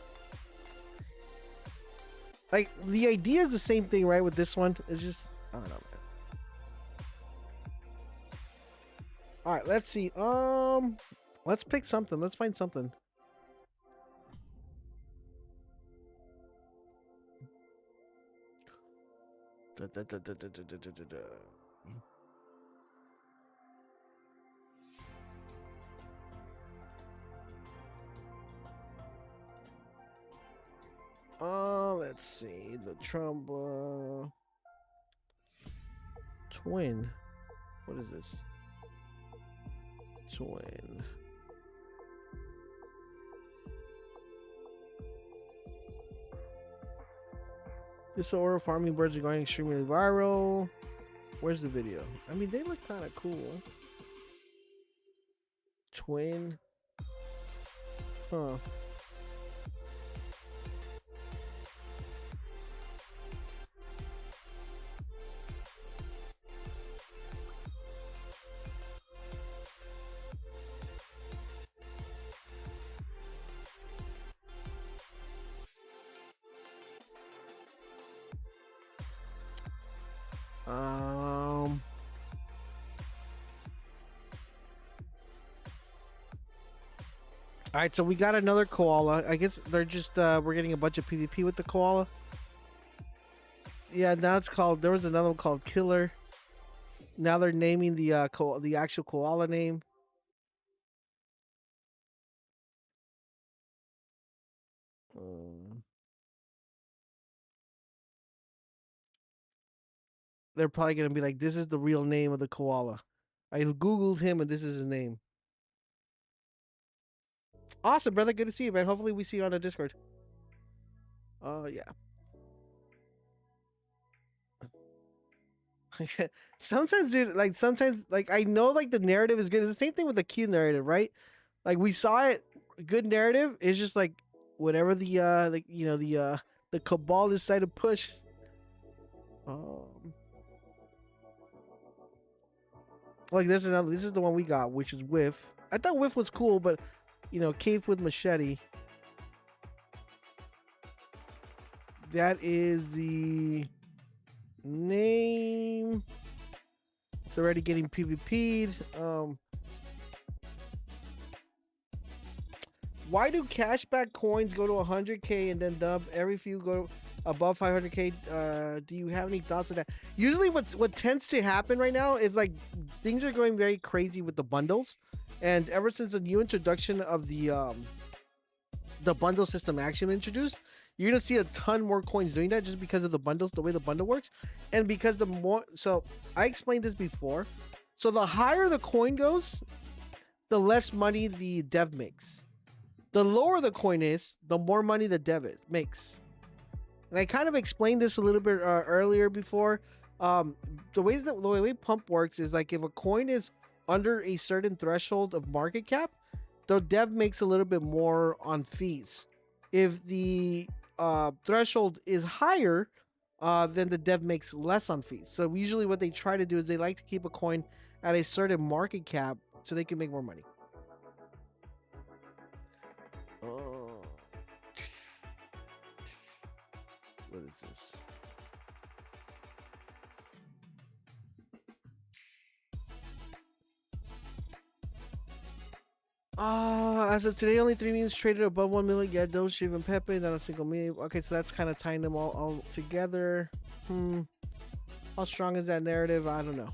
like the idea is the same thing, right? With this one, it's just I don't know, man. All right, let's see. Let's pick something. Let's find something. Let's see. The Trump twin. What is this? Twin. This Aura farming birds are going extremely viral. Where's the video? I mean, they look kind of cool. Twin. Huh. All right, so we got another koala. I guess they're just we're getting a bunch of PvP with the koala. Yeah, now it's called. There was another one called Killer. Now they're naming the the actual koala name. They're probably gonna be like, "This is the real name of the koala." I googled him, and this is his name. Awesome, brother. Good to see you, man. Hopefully, we see you on the Discord. Yeah. Sometimes, dude, like sometimes, like I know, like the narrative is good. It's the same thing with the Q narrative, right? Like we saw it, good narrative. It's just like whatever the like you know the cabal decide to push. Like there's another. This is the one we got, which is Whiff. I thought Whiff was cool, but you know, Cave with Machete. That is the name. It's already getting PvP'd. Why do cashback coins go to 100k and then dump every few go above 500k? Do you have any thoughts on that? Usually what tends to happen right now is like things are going very crazy with the bundles, and ever since the new introduction of the bundle system actually introduced, you're gonna see a ton more coins doing that just because of the bundles, the way the bundle works, and because the more. So I explained this before. So the higher the coin goes, the less money the dev makes. The lower the coin is, the more money the dev makes. And I kind of explained this a little bit earlier before. The way Pump works is like if a coin is under a certain threshold of market cap, the dev makes a little bit more on fees. If the threshold is higher, then the dev makes less on fees. So usually what they try to do is they like to keep a coin at a certain market cap so they can make more money. What is this? As of today, only 3 memes traded above 1 million. Yeah, those Shiv and Pepe, not a single meme. Okay, so that's kind of tying them all together. How strong is that narrative? I don't know.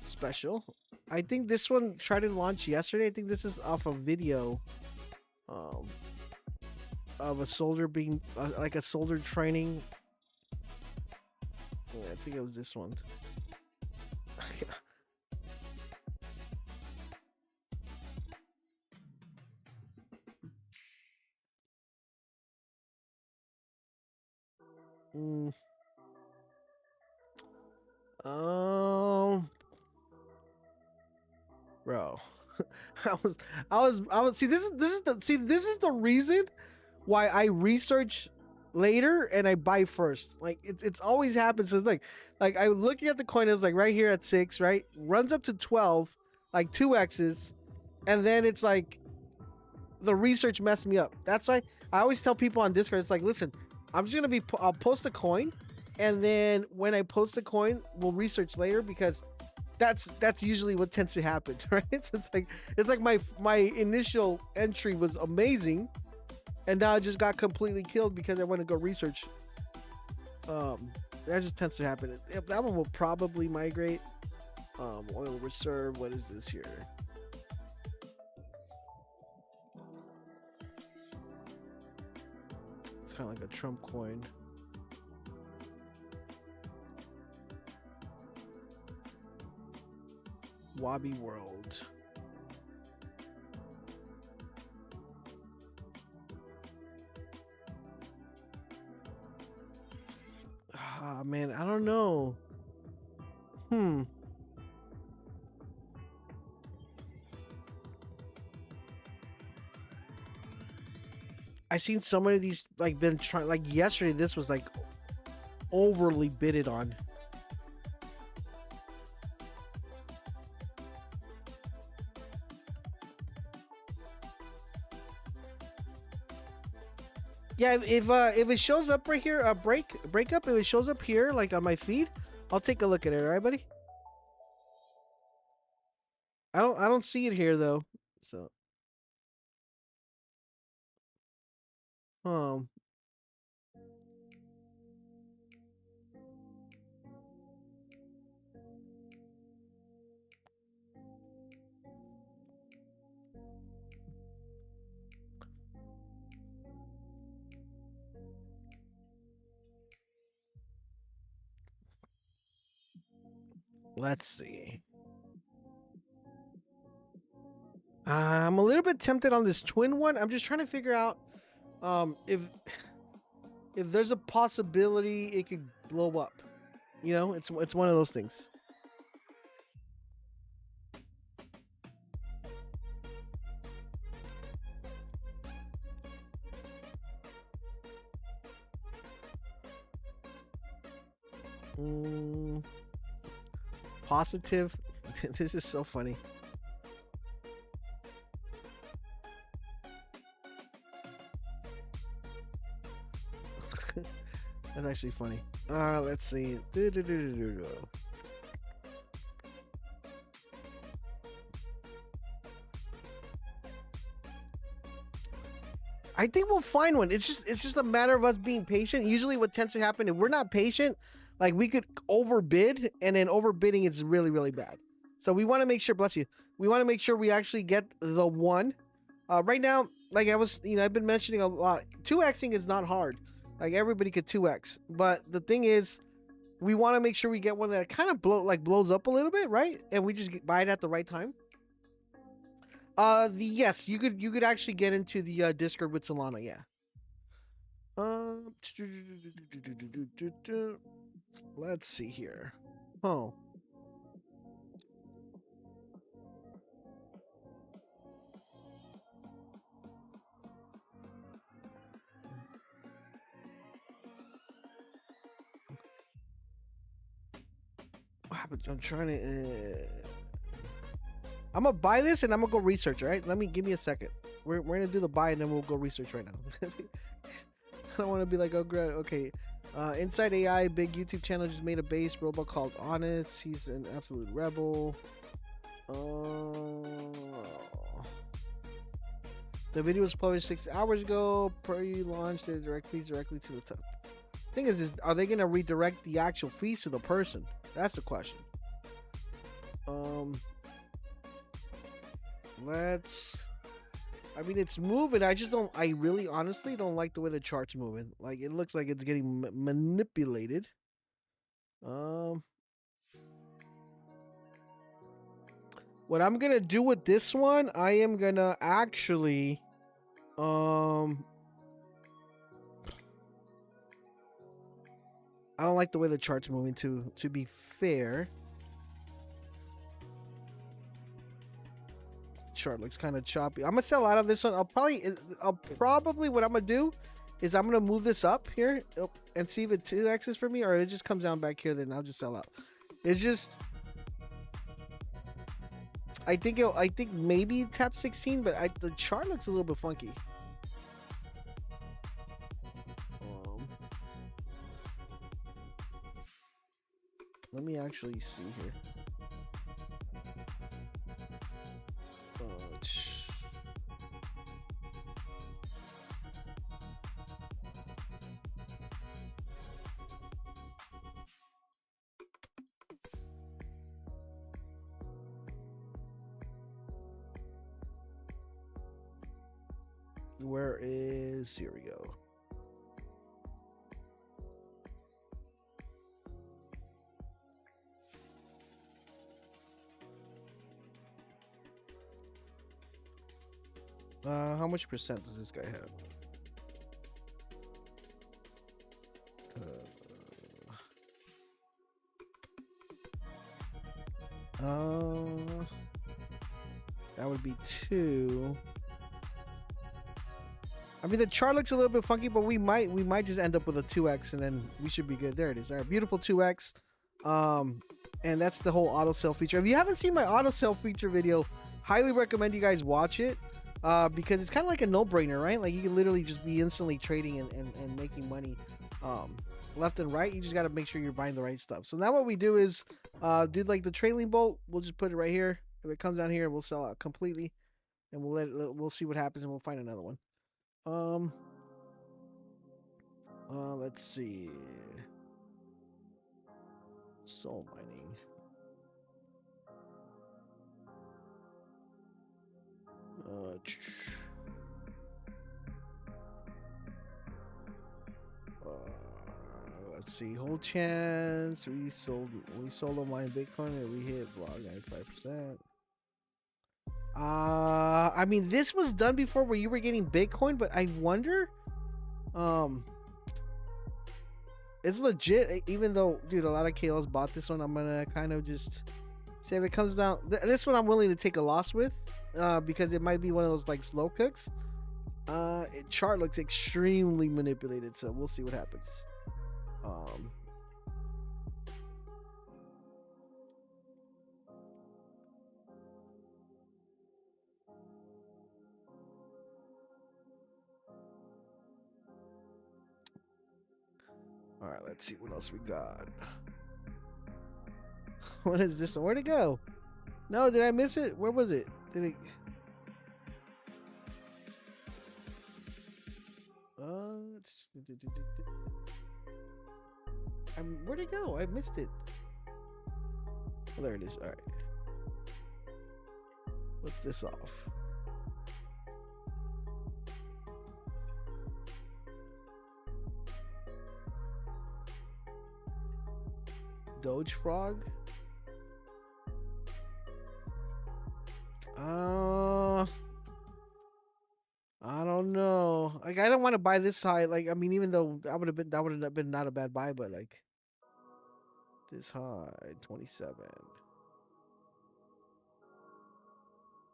Special. I think this one tried to launch yesterday. I think this is off a video of a soldier being like a soldier training. Yeah, I think it was this one. Bro, I was see this is the reason why I research later and I buy first. Like it's always happens. It's like I looking at the coin, it's like right here at 6, right? Runs up to 12, like 2x's, and then it's like the research messed me up. That's why I always tell people on Discord, it's like, listen, I'm just gonna I'll post a coin, and then when I post the coin, we'll research later because that's usually what tends to happen, right? It's like my initial entry was amazing, and now it just got completely killed because I went to go research. That just tends to happen. That one will probably migrate. Oil reserve. What is this here? It's kind of like a Trump coin. Wabi World. Ah, man, I don't know. I seen so many of these like been trying, like yesterday this was like overly bidded on. Yeah, if it shows up right here, breakup, if it shows up here like on my feed, I'll take a look at it, all right, buddy? I don't see it here though. So, um, let's see. I'm a little bit tempted on this twin one. I'm just trying to figure out if there's a possibility it could blow up. You know, it's one of those things. Positive. This is so funny. That's actually funny. Let's see. I think we'll find one. It's just a matter of us being patient. Usually what tends to happen if we're not patient, like we could overbid, and then overbidding is really, really bad. So we want to make sure, bless you, we want to make sure we actually get the one. Right now, like I was, I've been mentioning a lot, 2xing is not hard. Like everybody could 2x. But the thing is, we want to make sure we get one that kind of blows up a little bit, right? And we just buy it at the right time. Yes, you could actually get into the Discord with Solana, yeah. Let's see here. Oh. I'm trying to. I'm gonna buy this and I'm gonna go research. All right, give me a second. We're gonna do the buy and then we'll go research right now. I don't want to be like, oh great, okay. Inside AI, big YouTube channel just made a base robot called Honest. He's an absolute rebel. The video was published 6 hours ago. Pre-launched it directly to the top. Thing is, are they gonna redirect the actual fees to the person? That's the question. I mean, it's moving. I really honestly don't like the way the chart's moving. Like, it looks like it's getting manipulated. What I'm gonna do with this one, I am gonna actually, I don't like the way the chart's moving to be fair. Chart looks kind of choppy. I'm gonna sell out of this one. I'll probably what I'm gonna do is I'm gonna move this up here and see if it 2x's for me, or it just comes down back here. Then I'll just sell out. It's just, I think maybe tap 16, but the chart looks a little bit funky. Let me actually see here. Here we go. How much percent does this guy have? That would be 2. I mean, the chart looks a little bit funky, but we might just end up with a 2x, and then we should be good. There it is. All right, beautiful 2x. And that's the whole auto sell feature. If you haven't seen my auto sell feature video, highly recommend you guys watch it, because it's kind of like a no-brainer, right? Like, you can literally just be instantly trading and making money left and right. You just got to make sure you're buying the right stuff. So now what we do is do like the trailing bolt. We'll just put it right here. If it comes down here, we'll sell out completely. and we'll see what happens, and we'll find another one. Um, let's see. Soul mining. Uh, let's see. Whole chance. We solo mine Bitcoin and we hit block 95%. I mean, this was done before where you were getting Bitcoin, but I wonder. It's legit. Even though, dude, a lot of KOs bought this one, I'm gonna kind of just say if it comes down. This one I'm willing to take a loss with, because it might be one of those like slow cooks. Chart looks extremely manipulated, so we'll see what happens. All right, let's see what else we got. What is this one? Where'd it go? No, did I miss it? Where was it? Did it? Where'd it go? I missed it. Oh, there it is. All right. What's this off? Doge Frog? I don't know. Like, I don't want to buy this high. Like, I mean, even though that would have been not a bad buy, but like this high, 27.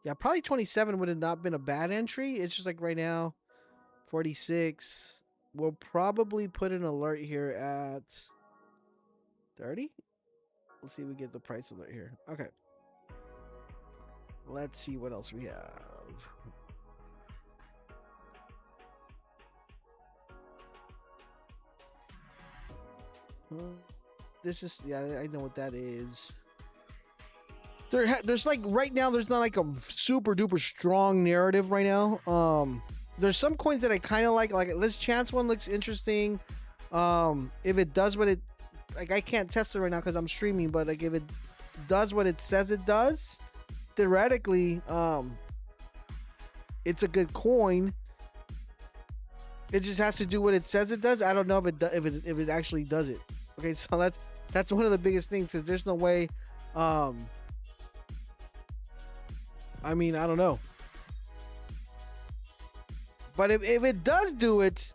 Yeah, probably 27 would have not been a bad entry. It's just like right now, 46. We'll probably put an alert here at 30. Let's see if we get the price alert here. Okay. Let's see what else we have. This is, yeah, I know what that is. There's like right now there's not like a super duper strong narrative right now. There's some coins that I kind of like this chance one looks interesting. If it does what it, like, I can't test it right now because I'm streaming, but like if it does what it says it does, theoretically, it's a good coin. It just has to do what it says it does. I don't know if it actually does it. Okay, so that's one of the biggest things, because there's no way. I mean, I don't know. But if it does do it, it's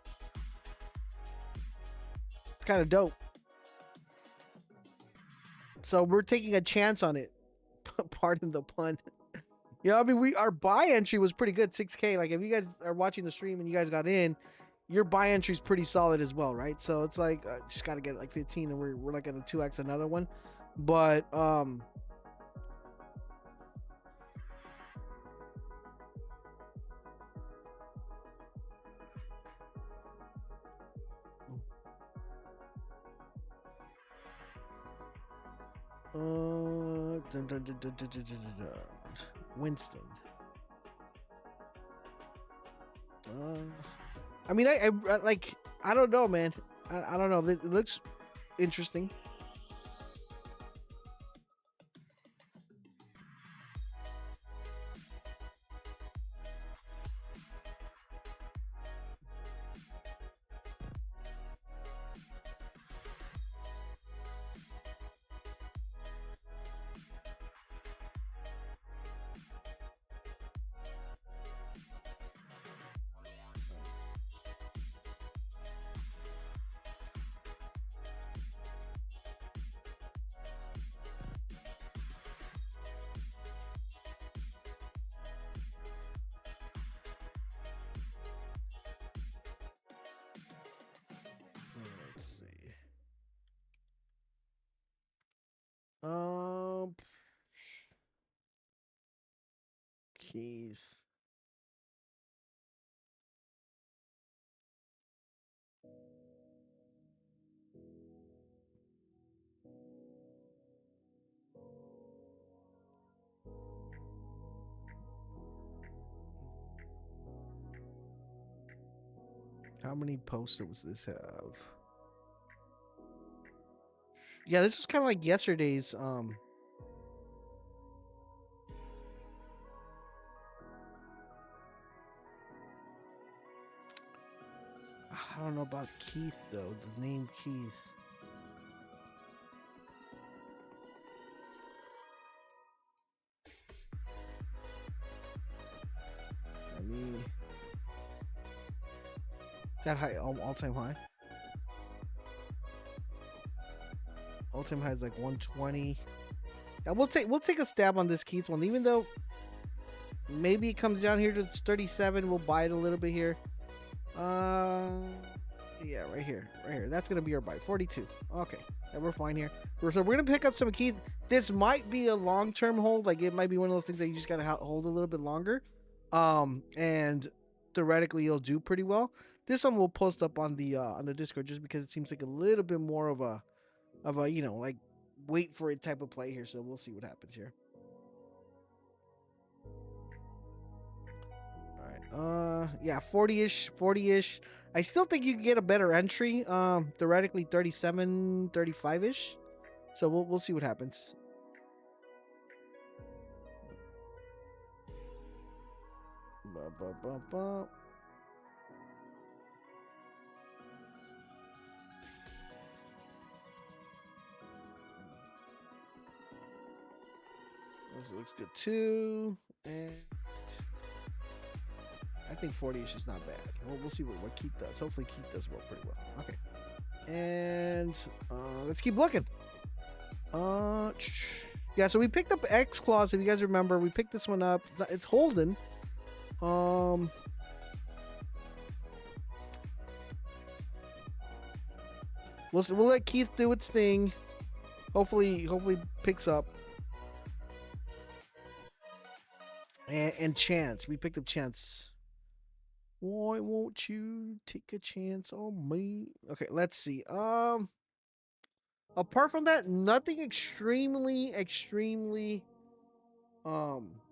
kind of dope. So we're taking a chance on it. Pardon the pun. You know, I mean, our buy entry was pretty good, 6K. Like, if you guys are watching the stream and you guys got in, your buy entry is pretty solid as well, right? So it's like, just got to get like 15, and we're like at a 2x another one. But Winston. I mean, I like, I don't know, man. I don't know. It looks interesting. Let's see. Keys. How many posts does this have? Yeah, this was kind of like yesterday's. I don't know about Keith though. The name Keith. Let me. Is that high? All-time high. All-time high is like 120. Yeah, we'll take a stab on this Keith one, even though maybe it comes down here to 37. We'll buy it a little bit here. Yeah, right here. That's gonna be our buy. 42. Okay, yeah, we're fine here. So we're gonna pick up some Keith. This might be a long-term hold. Like it might be one of those things that you just gotta hold a little bit longer. And theoretically, you'll do pretty well. This one we'll post up on the Discord just because it seems like a little bit more of a like wait for it type of play here. So we'll see what happens here. Yeah, 40-ish. I still think you can get a better entry. Theoretically 37, 35-ish. So we'll see what happens. This looks good too. And I think 40-ish is not bad. We'll see what Keith does. Hopefully Keith does well, pretty well. Okay. And let's keep looking. Yeah, so we picked up X Clause. If you guys remember, we picked this one up. It's holding. We'll let Keith do its thing. Hopefully picks up. And Chance. We picked up Chance. Why won't you take a chance on me? Okay, let's see. Apart from that, nothing extremely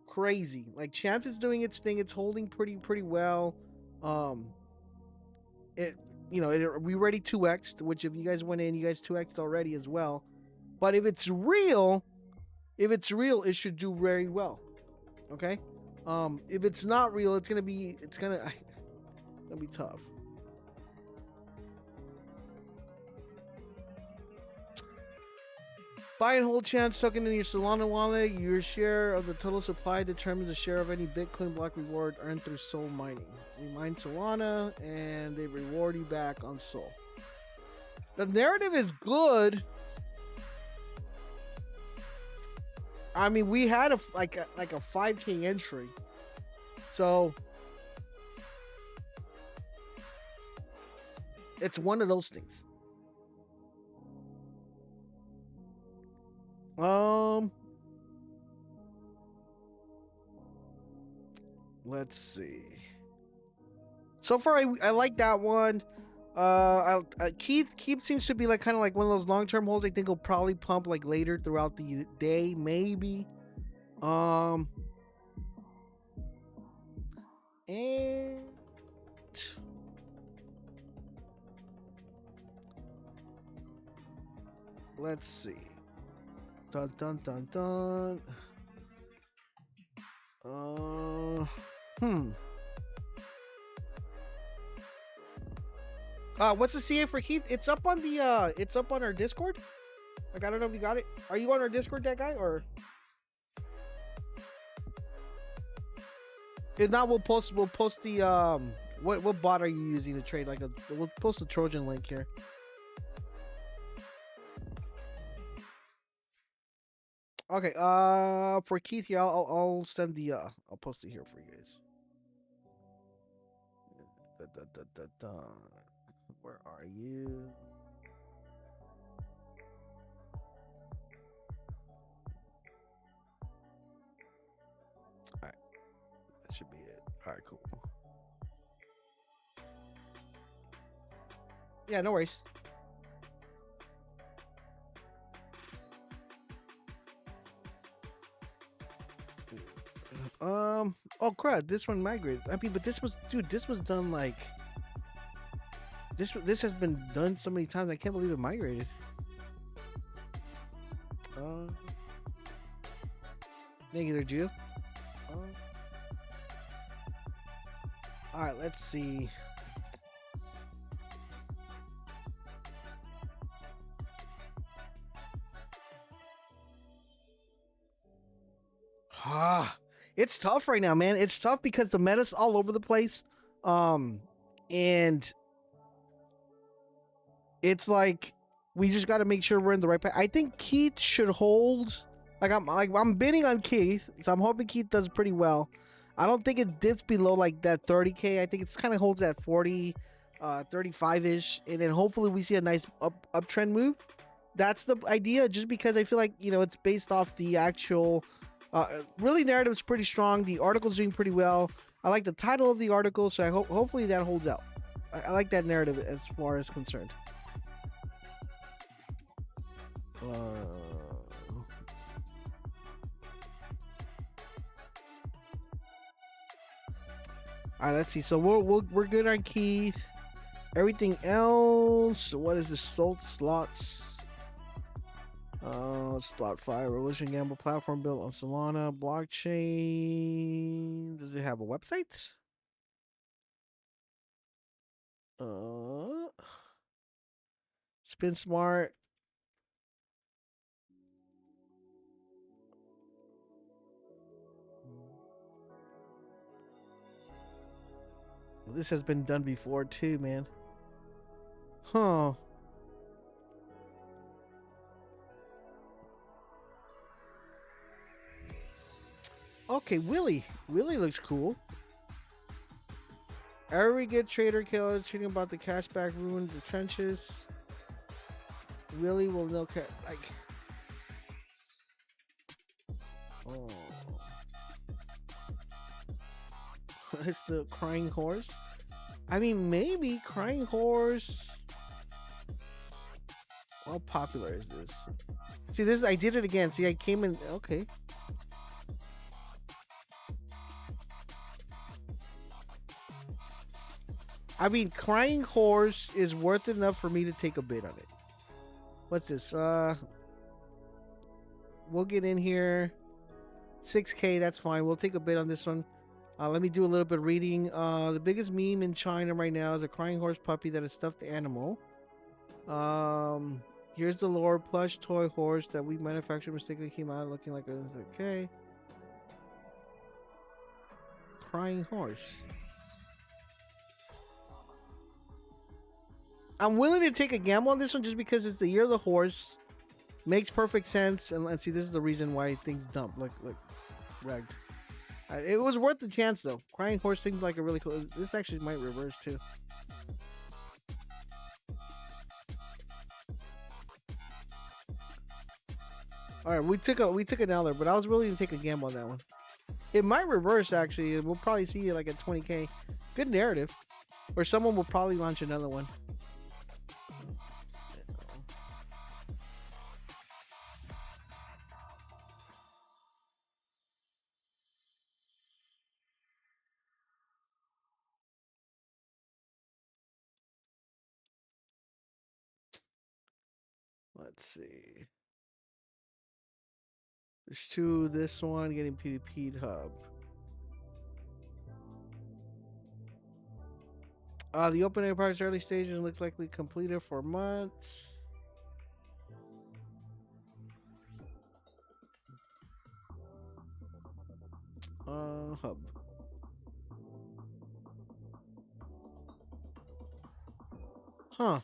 crazy. Like Chance is doing its thing. It's holding pretty well. We already 2x'd, which if you guys went in, you guys 2x'd already as well. But if it's real, it should do very well. Okay? If it's not real, it's gonna be tough. Buy and hold Chance token in your Solana wallet. Your share of the total supply determines the share of any Bitcoin block reward earned through Sol mining. You mine Solana and they reward you back on Sol. The narrative is good. I mean, we had a 5K entry. So it's one of those things. Let's see. So far, I like that one. Keith seems to be like kind of like one of those long-term holds. I think he'll probably pump like later throughout the day, maybe. And let's see. Dun dun dun dun. What's the CA for Keith? It's up on the it's up on our Discord. Like I don't know if you got it. Are you on our Discord, that guy, or if not, we'll post the what bot are you using to trade? We'll post the Trojan link here. Okay, for Keith here, I'll send the I'll post it here for you guys. Where are you? All right, that should be it. All right, cool. Yeah, no worries. Oh crap, this one migrated. I mean, but this was done like This has been done so many times. I can't believe it migrated. Negative Jew. All right, let's see. It's tough right now, man. It's tough because the meta's all over the place. And it's like we just got to make sure we're in the right path. I think Keith should hold. I'm bidding on Keith, so I'm hoping Keith does pretty well. I don't think it dips below like that 30K. I think it's kind of holds at 40, 35-ish, and then hopefully we see a nice uptrend move. That's the idea, just because I feel like, you know, it's based off the actual really narrative's pretty strong. The article's doing pretty well. I like the title of the article, so I hopefully that holds out. I like that narrative as far as concerned. All right, let's see. So we're good on Keith. Everything else, what is this? Slots. Slot 5 Revolution Gamble platform built on Solana blockchain. Does it have a website? Spin Smart. Well, this has been done before too, man. Huh. Okay, Willie. Willie looks cool. Every good trader killer tweeting about the cashback ruined the trenches. Willie will know like. Oh. It's the crying horse. I mean, maybe crying horse. How popular is this? See, this I did it again. See, I came in. Okay. I mean, crying horse is worth enough for me to take a bid on it. What's this? We'll get in here. 6K, that's fine. We'll take a bid on this one. Let me do a little bit of reading. The biggest meme in China right now is a crying horse puppy that is stuffed animal. Here's the lore. Plush toy horse that we manufactured mistakenly came out looking like a... Okay. Crying horse. I'm willing to take a gamble on this one just because it's the year of the horse. Makes perfect sense. And let's see, this is the reason why things dump. Look, ragged. It was worth the chance though. Crying horse seems like a really cool. This actually might reverse too. All right, we took an L there, but I was willing to take a gamble on that one. It might reverse actually. We'll probably see it like at 20K. Good narrative. Or someone will probably launch another one. Let's see. There's two. This one getting PvP'd hub. The opening parts early stages look likely completed for months. Hub. Huh.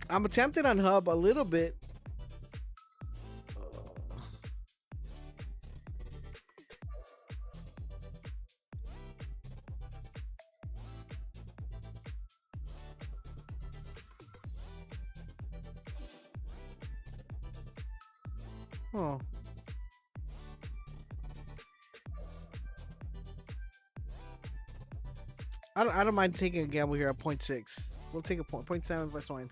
I'm tempted on Hub a little bit. Huh. I don't mind taking a gamble here at 0.6. We'll take a 0.7 if that's fine.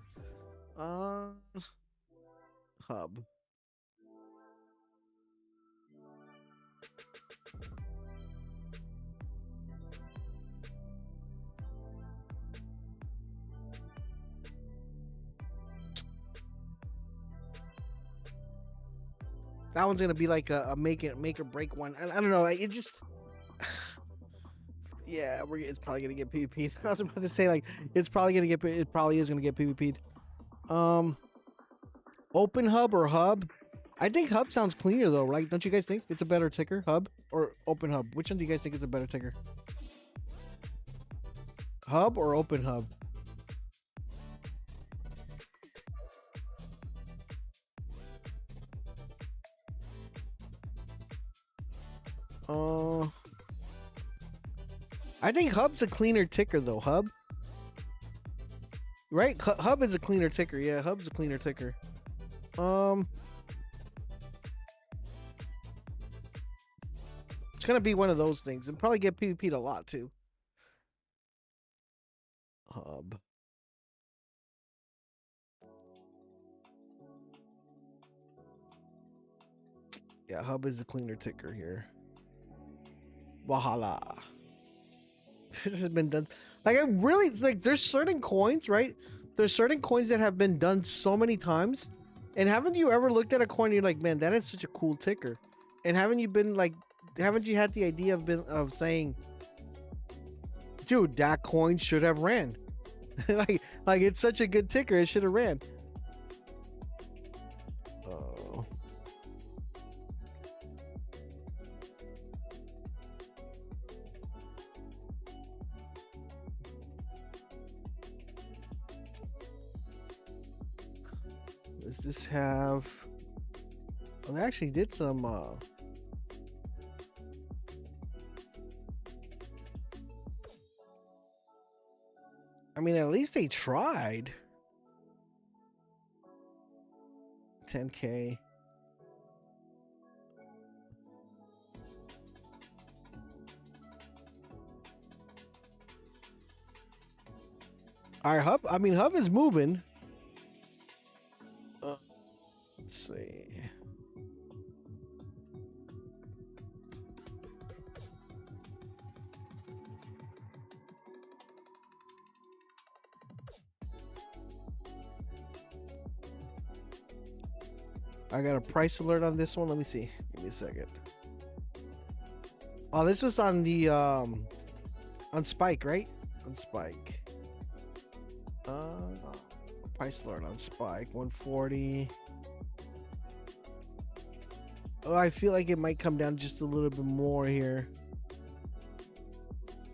Hub. That one's gonna be like a make or break one. I don't know. Like, it just. Yeah, it's probably gonna get PvP'd. I was about to say like it's probably gonna get. It probably is gonna get PvP'd. Open hub or hub? I think hub sounds cleaner though, right? Don't you guys think it's a better ticker? Hub or open hub? Which one do you guys think is a better ticker? Hub or open hub? I think hub's a cleaner ticker though. Hub, right? Hub is a cleaner ticker. Yeah, hub's a cleaner ticker. It's gonna be one of those things, and probably get PvP'd a lot too. Hub. Yeah, hub is a cleaner ticker here. Wahala. This has been done. Like, I really, like, there's certain coins, right? There's certain coins that have been done so many times. And haven't you ever looked at a coin and you're like, man, that is such a cool ticker? And haven't you been like, haven't you had the idea of saying, dude, that coin should have ran? like it's such a good ticker, it should have ran. Oh. Does this have? Well, they actually did some. I mean, at least they tried. 10K. Our hub. I mean, hub is moving. Let's see. I got a price alert on this one. Let me see. Give me a second. Oh, this was on the on Spike, right? On Spike. Price alert on Spike 140. Oh, I feel like it might come down just a little bit more here.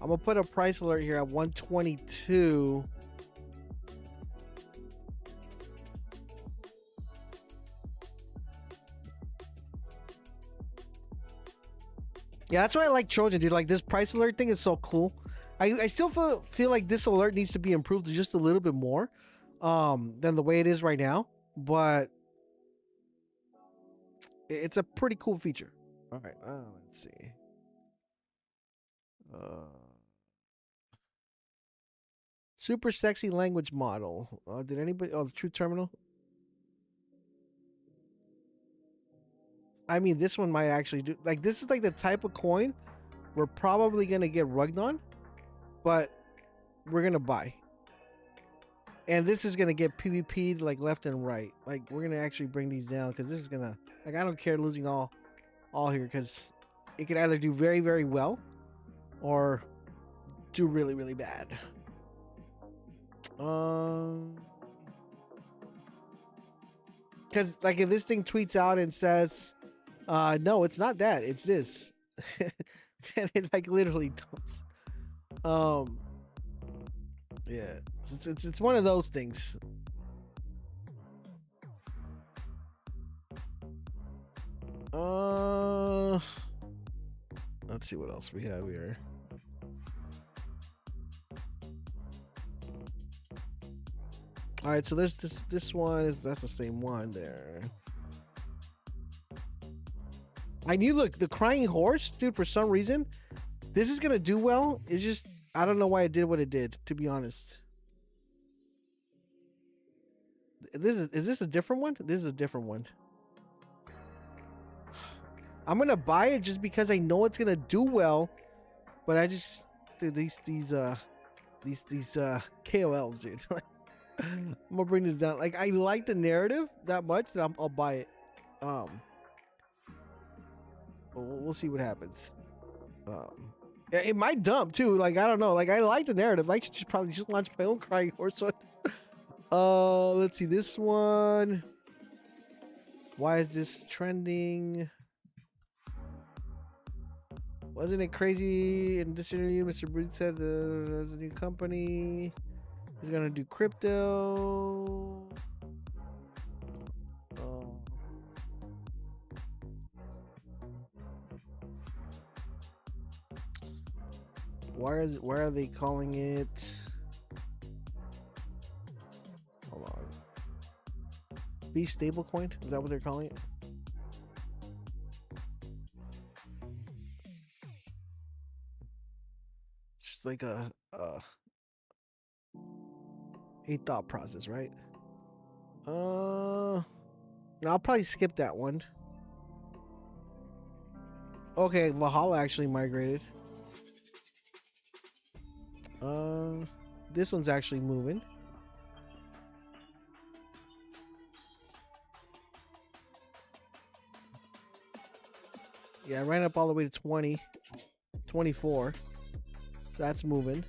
I'm gonna put a price alert here at 122. Yeah, that's why I like Trojan, dude. Like, this price alert thing is so cool. I still feel like this alert needs to be improved just a little bit more than the way it is right now, but it's a pretty cool feature. All right, let's see. Super sexy language model. Did anybody? Oh, the True Terminal. I mean, this one might actually do. Like, this is like the type of coin we're probably gonna get rugged on, but we're gonna buy. And this is gonna get PvP'd like left and right. Like, we're gonna actually bring these down because this is gonna, like, I don't care losing all here because it could either do very, very well or do really, really bad. Because, like, if this thing tweets out and says, no, it's not that, it's this. And it, like, literally dumps. Yeah, it's one of those things. Let's see what else we have here. All right, so there's this one that's the same one there. I knew, look, the crying horse, dude, for some reason, this is gonna do well. It's just, I don't know why it did what it did, to be honest. Is this a different one? This is a different one. I'm gonna buy it just because I know it's gonna do well, but I just, dude, these KOLs, dude. I'm gonna bring this down. Like, I like the narrative that much that I'll buy it. We'll see what happens. It might dump too. Like I don't know. Like I like the narrative. I should probably just launch my own crying horse one. Let's see this one. Why is this trending? Wasn't it crazy in this interview? Mr. Bruce said there's a new company. He's gonna do crypto. Why are they calling it? Hold on. B stablecoin? Is that what they're calling it? It's just like a thought process, right? No, I'll probably skip that one. Okay, Valhalla actually migrated. This one's actually moving. Yeah, I ran up all the way to 20, 24. So that's moving.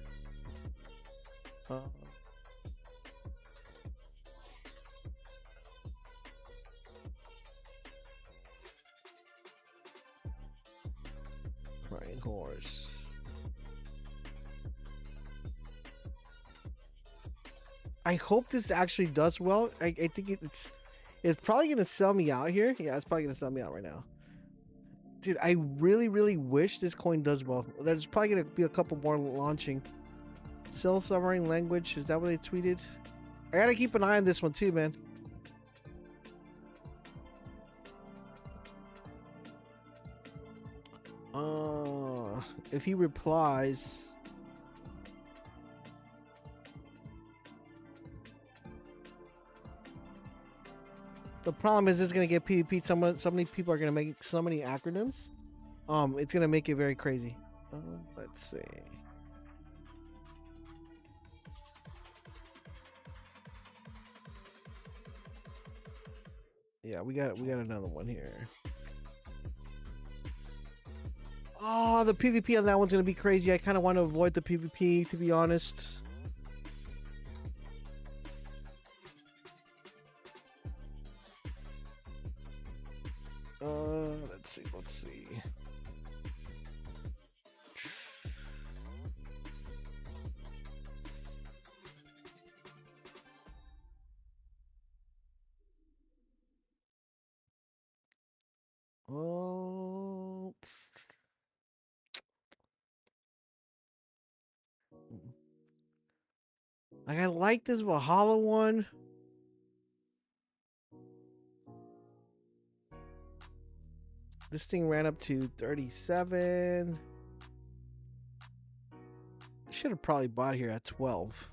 Crying horse. I hope this actually does well. I think it's probably gonna sell me out here. Yeah, it's probably gonna sell me out right now. Dude, I really wish this coin does well. There's probably gonna be a couple more launching. Self-sovereign language, is that what they tweeted? I gotta keep an eye on this one too, man. If he replies, the problem is it's gonna get PvP. So many people are gonna make so many acronyms. It's gonna make it very crazy. Let's see. Yeah, we got another one here. Oh, the PvP on that one's gonna be crazy. I kind of want to avoid the PvP, to be honest. Let's see. Oh. I like this Valhalla one. This thing ran up to 37. Should have probably bought here at 12.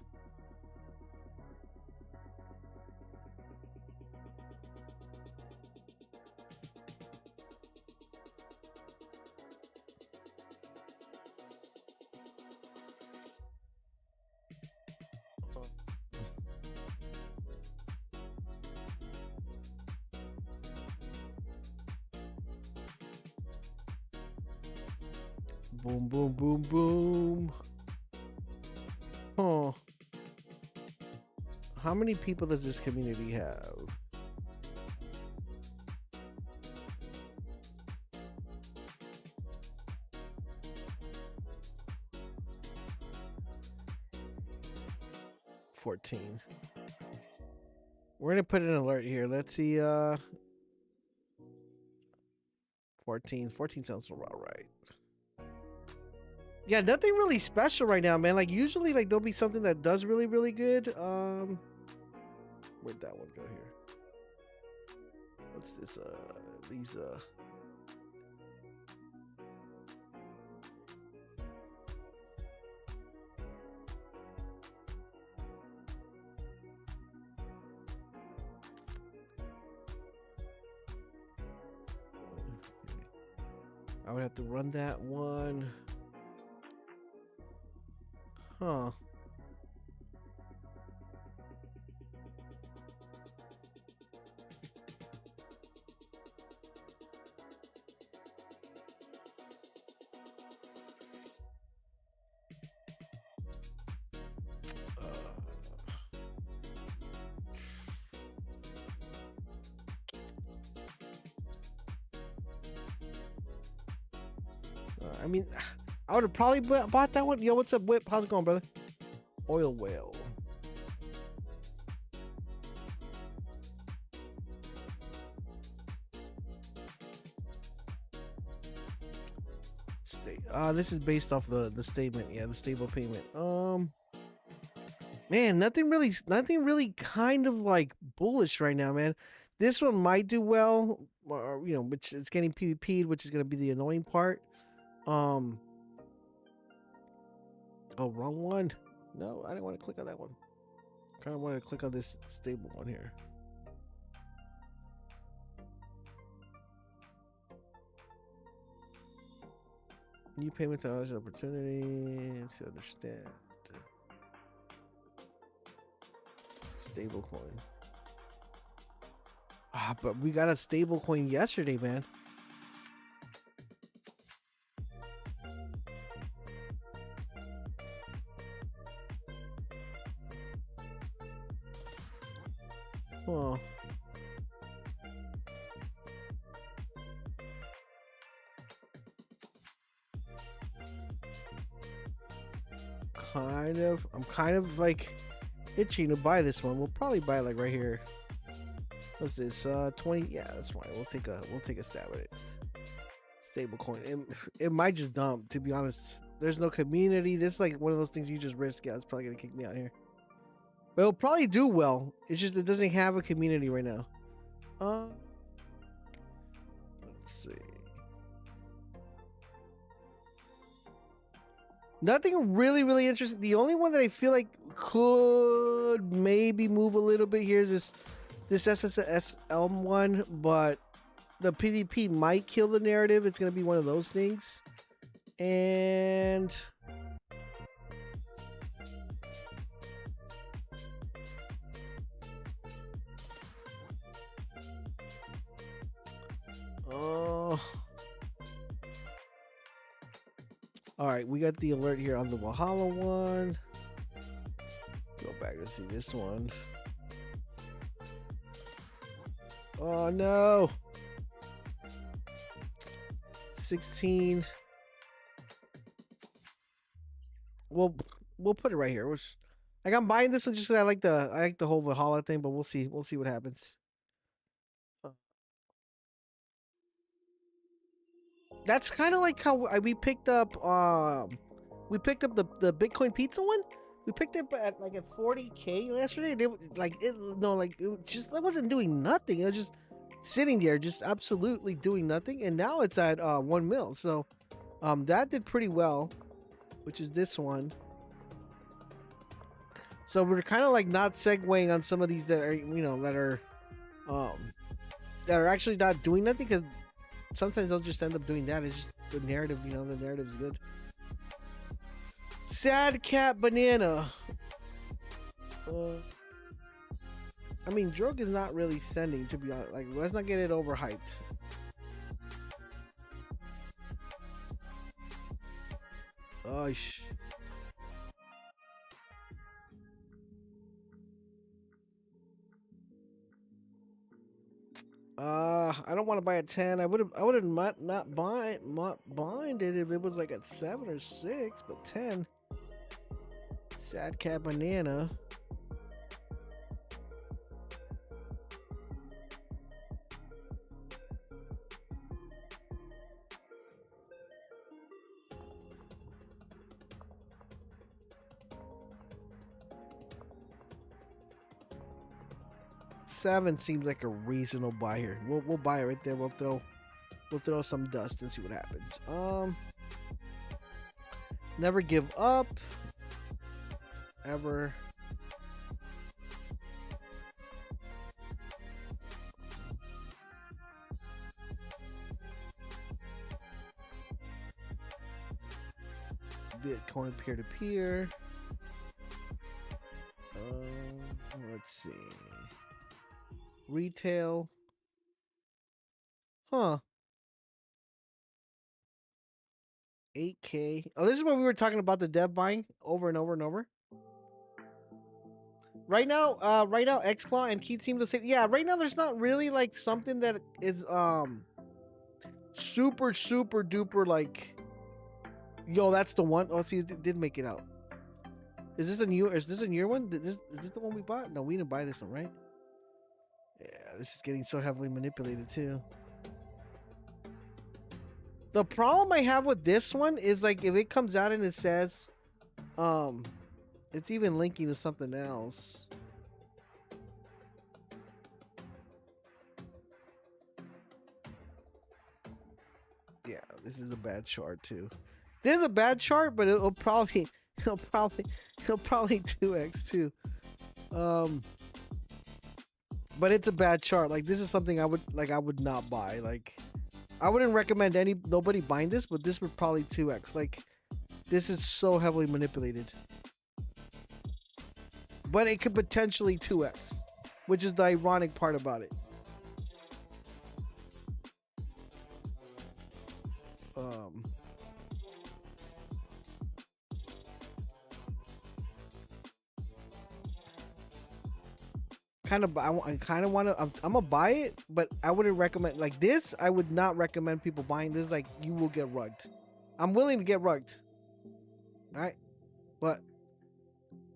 Boom, boom, boom, boom. Oh. How many people does this community have? We're gonna put an alert here. Let's see. 14 sounds about right. Yeah, nothing really special right now, man. Like usually, like there'll be something that does really good. Where'd that one go here? What's this? These I would have to run that one. Huh. I mean, I would have probably bought that one. Yo, what's up, Whip? How's it going, brother? Oil whale. This is based off the statement. Yeah, the stable payment. Man, nothing really kind of like bullish right now, man. This one might do well, or which is getting PvP'd, which is gonna be the annoying part. Oh, wrong one. No, I didn't want to click on that one. Kind of wanted to click on this stable one here. New payments hours opportunity to understand. Stable coin. But we got a stable coin yesterday, man. Oh. I'm kind of like itching to buy this one. We'll probably buy it like right here. What's this? 20. Yeah, that's fine. We'll take a stab at it. Stable coin. It might just dump, to be honest. There's no community. This is like one of those things you just risk. Yeah, it's probably gonna kick me out here. But it'll probably do well. It's just it doesn't have a community right now. Let's see. Nothing really interesting. The only one that I feel like could maybe move a little bit here is this SSL one, but the PvP might kill the narrative. It's gonna be one of those things. And all right, we got the alert here on the Valhalla one. Go back to see this one. Oh no. 16. We'll put it right here. Like I'm buying this one just because I like the whole Valhalla thing, but we'll see what happens. That's kind of like how we picked up the Bitcoin pizza one. We picked it at 40K yesterday. It wasn't doing nothing. It was just sitting there, just absolutely doing nothing. And now it's at 1 mil. So that did pretty well, which is this one. So we're kind of like not segueing on some of these that are actually not doing nothing, because sometimes they'll just end up doing that. It's just the narrative, the narrative is good. Sad cat banana. I mean, Drog is not really sending, to be honest. Like, let's not get it overhyped. Oh, I don't want to buy a 10. I would have not bind it if it was like at 7 or 6, but 10. Sad cat banana. Seven seems like a reasonable buy here. We'll buy it right there. We'll throw some dust and see what happens. Never give up. Ever. Bitcoin peer-to-peer. Let's see. Retail. Huh. 8K. Oh, this is what we were talking about, the dev buying over and over and over. Right now, Xclaw and Keith seem to say, yeah, right now there's not really like something that is super duper like Yo, that's the one. Oh, see, it did make it out. Is this a new one? Is this the one we bought? No, we didn't buy this one, right? Yeah, this is getting so heavily manipulated too. The problem I have with this one is like if it comes out and it says, it's even linking to something else. Yeah, this is a bad chart too. This is a bad chart, but it'll probably 2x too. But it's a bad chart. Like this is something I would not buy. Like I wouldn't recommend nobody buying this, but this would probably 2x. Like this is so heavily manipulated. But it could potentially 2x, which is the ironic part about it. I kind of want to. I'm gonna buy it, but I wouldn't recommend like this. I would not recommend people buying this. Like you will get rugged. I'm willing to get rugged. All right, but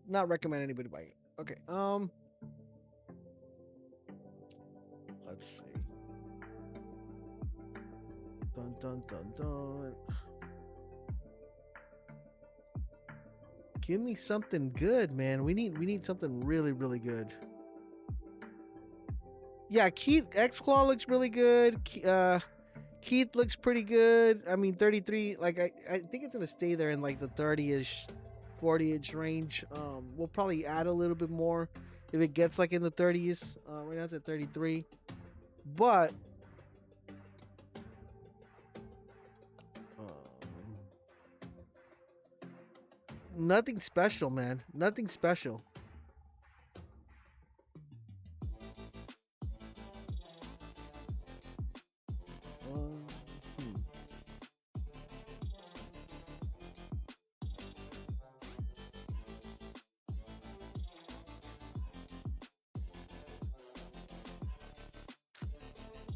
not recommend anybody buying it. Okay. Let's see. Dun dun dun dun. Give me something good, man. We need something really, really good. Yeah, Keith X-Claw looks really good. Keith looks pretty good. I mean, 33. Like I think it's gonna stay there in like the 30-ish, 40-ish range. We'll probably add a little bit more if it gets like in the 30s. Right now it's at 33, but nothing special, man. Nothing special.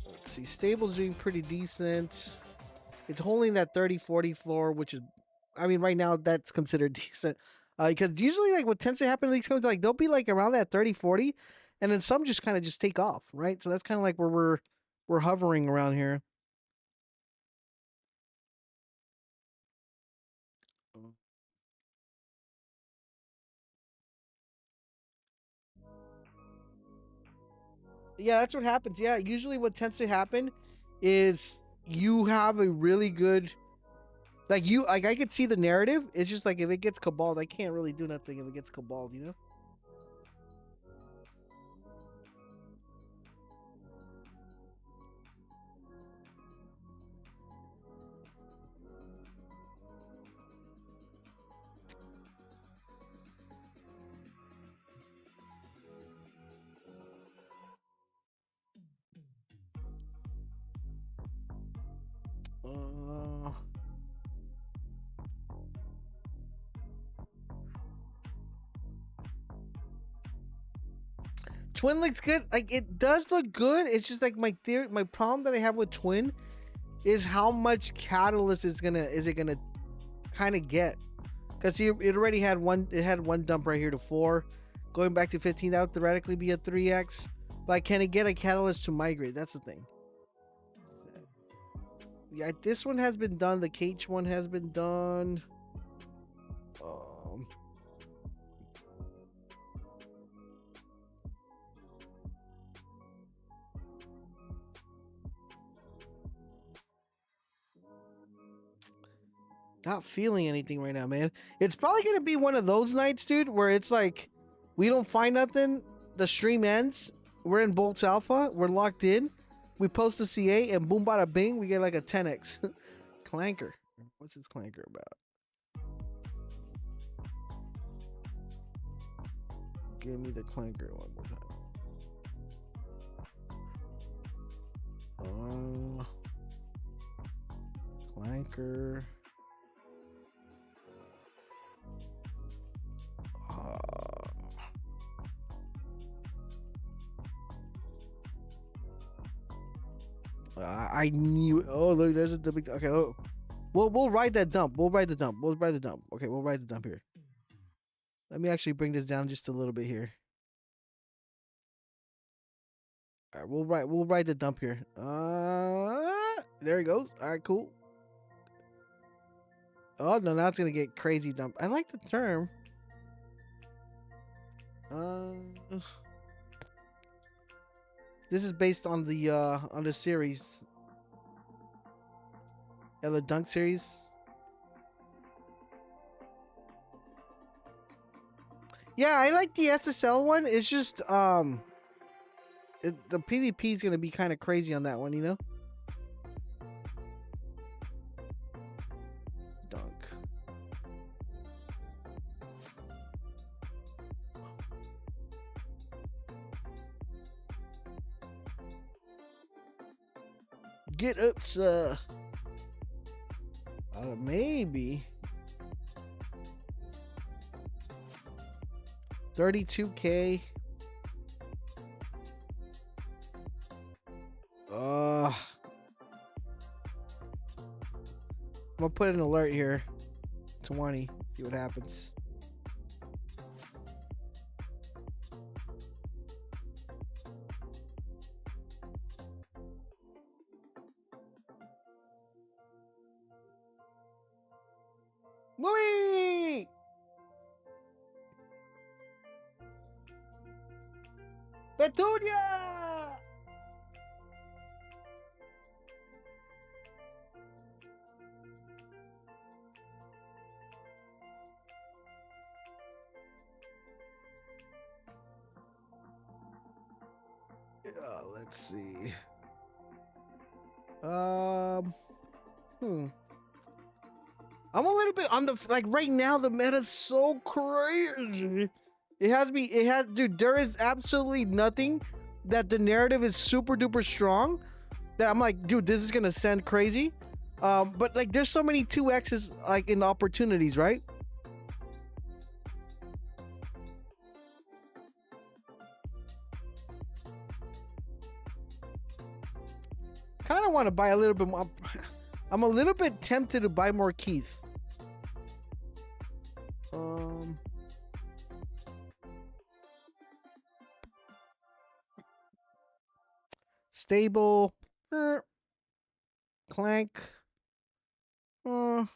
Let's see, Stable's doing pretty decent. It's holding that 30-40 floor, which is, I mean, right now that's considered decent. Because usually, like, what tends to happen in these coins, like, they'll be like around that 30-40, and then some just kind of just take off, right? So that's kind of like where we're hovering around here. Yeah, that's what happens. Yeah, usually what tends to happen is you have a really good, like I could see the narrative. It's just like if it gets caballed, I can't really do nothing if it gets caballed, you know? Twin looks good. Like it does look good. It's just like my problem that I have with Twin is how much catalyst is it gonna kind of get? Because it already had one. It had one dump right here to 4, going back to 15. That would theoretically be a 3x. Like, can it get a catalyst to migrate? That's the thing. Yeah, this one has been done. The Cage one has been done. Not feeling anything right now, man. It's probably gonna be one of those nights, dude, where it's like we don't find nothing. The stream ends. We're in Boltz Alpha. We're locked in. We post the CA and boom, bada bing, we get like a 10x. Clanker. What's this clanker about? Give me the clanker one more time. Clanker. I knew. Oh, look, there's a big. Okay, oh. We'll ride that dump. We'll ride the dump. We'll ride the dump. Okay, we'll ride the dump here. Let me actually bring this down just a little bit here. All right, we'll ride the dump here. There he goes. All right, cool. Oh no, now it's gonna get crazy dump. I like the term. This is based on the series. Yeah, the dunk series. Yeah, I like the SSL one. It's just the PvP is gonna be kind of crazy on that one, you know. Dunk. Get up, sir. Maybe 32K. I'm gonna put an alert here. 20. See what happens. Movie! Petunia! Let's see. I'm a little bit on the like right now. The meta's so crazy. Dude. There is absolutely nothing that the narrative is super duper strong that I'm like, dude, this is gonna send crazy. But like, there's so many 2x's like in opportunities, right? Kind of want to buy a little bit more. I'm a little bit tempted to buy more Keith. Stable. Clank. Pump.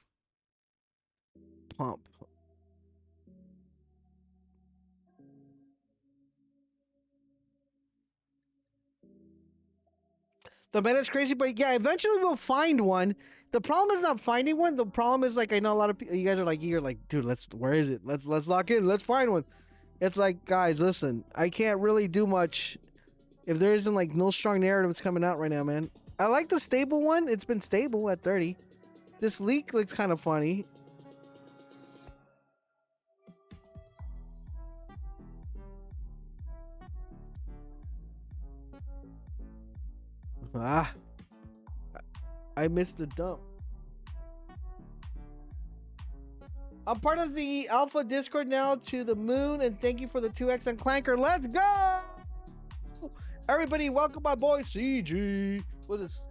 The meta's crazy, but yeah, eventually we'll find one. The problem is not finding one. The problem is, like, I know a lot of people, you guys are like, you're like, dude, where is it? Let's lock in. Let's find one. It's like, guys, listen, I can't really do much if there isn't like no strong narratives coming out right now, man. I like the stable one. It's been stable at 30. This leak looks kind of funny. I missed the dump. I'm part of the Alpha Discord now to the moon, and thank you for the 2x and Clanker. Let's go! Everybody, welcome my boy CG. What's this?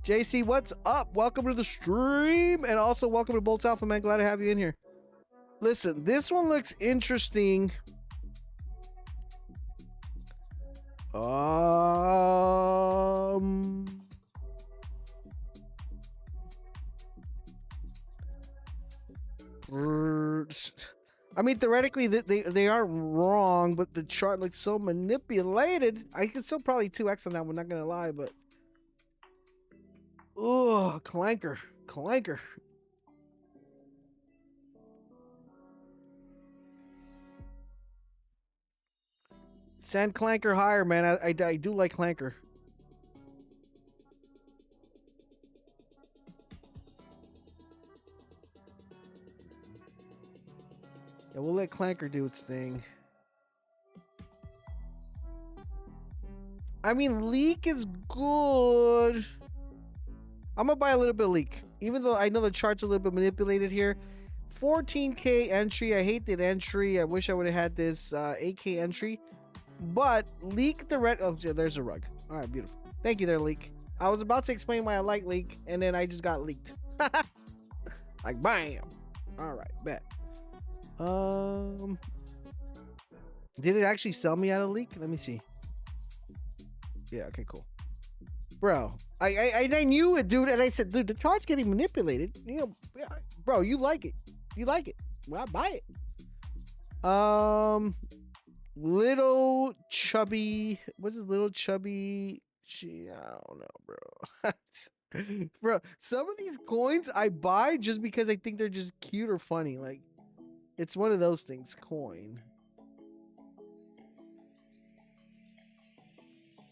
JC, what's up? Welcome to the stream, and also welcome to Boltz Alpha, man. Glad to have you in here. Listen, this one looks interesting. I mean, theoretically, they aren't wrong, but the chart looks so manipulated. I could still probably 2x on that one, not gonna lie, but oh, Clanker. Send Clanker higher, man. I do like Clanker. Yeah, we'll let Clanker do its thing. I mean, Leak is good. I'm gonna buy a little bit of Leak, even though I know the chart's a little bit manipulated here. 14K entry. I hate that entry. I wish I would have had this 8K entry. But Leak the red. Oh, yeah, there's a rug. All right, beautiful. Thank you there, Leak. I was about to explain why I like leak, and then I just got leaked. Like bam. All right, bet. Did it actually sell me out of leak? Let me see. Yeah. Okay. Cool. Bro, I knew it, dude, and I said, dude, the chart's getting manipulated. You know, bro, you like it. You like it. Well, I buy it. Little chubby. What's this little chubby? I don't know, bro. Bro, some of these coins I buy just because I think they're just cute or funny. Like, it's one of those things. Coin.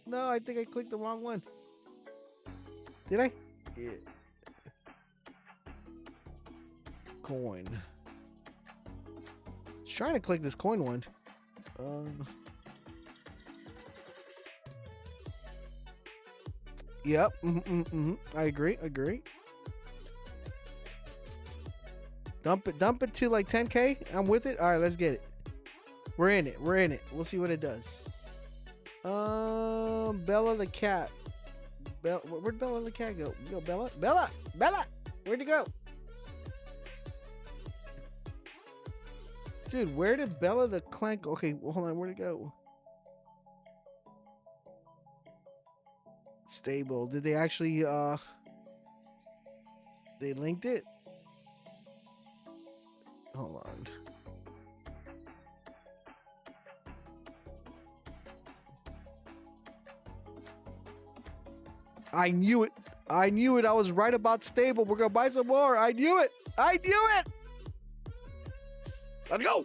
No, I think I clicked the wrong one. Did I? Yeah. Coin. Just trying to click this coin one. Yep. I agree. Dump it to like 10K. I'm with it. All right, let's get it. We're in it. We'll see what it does. Bella the cat. Where'd Bella the cat go? Go, Bella. Where'd you go? Dude, where did Bella the clank? Okay, well, hold on. Where'd it go? Stable. Did they actually they linked it? Hold on. I knew it. I was right about stable. We're gonna buy some more. I knew it. Let's go.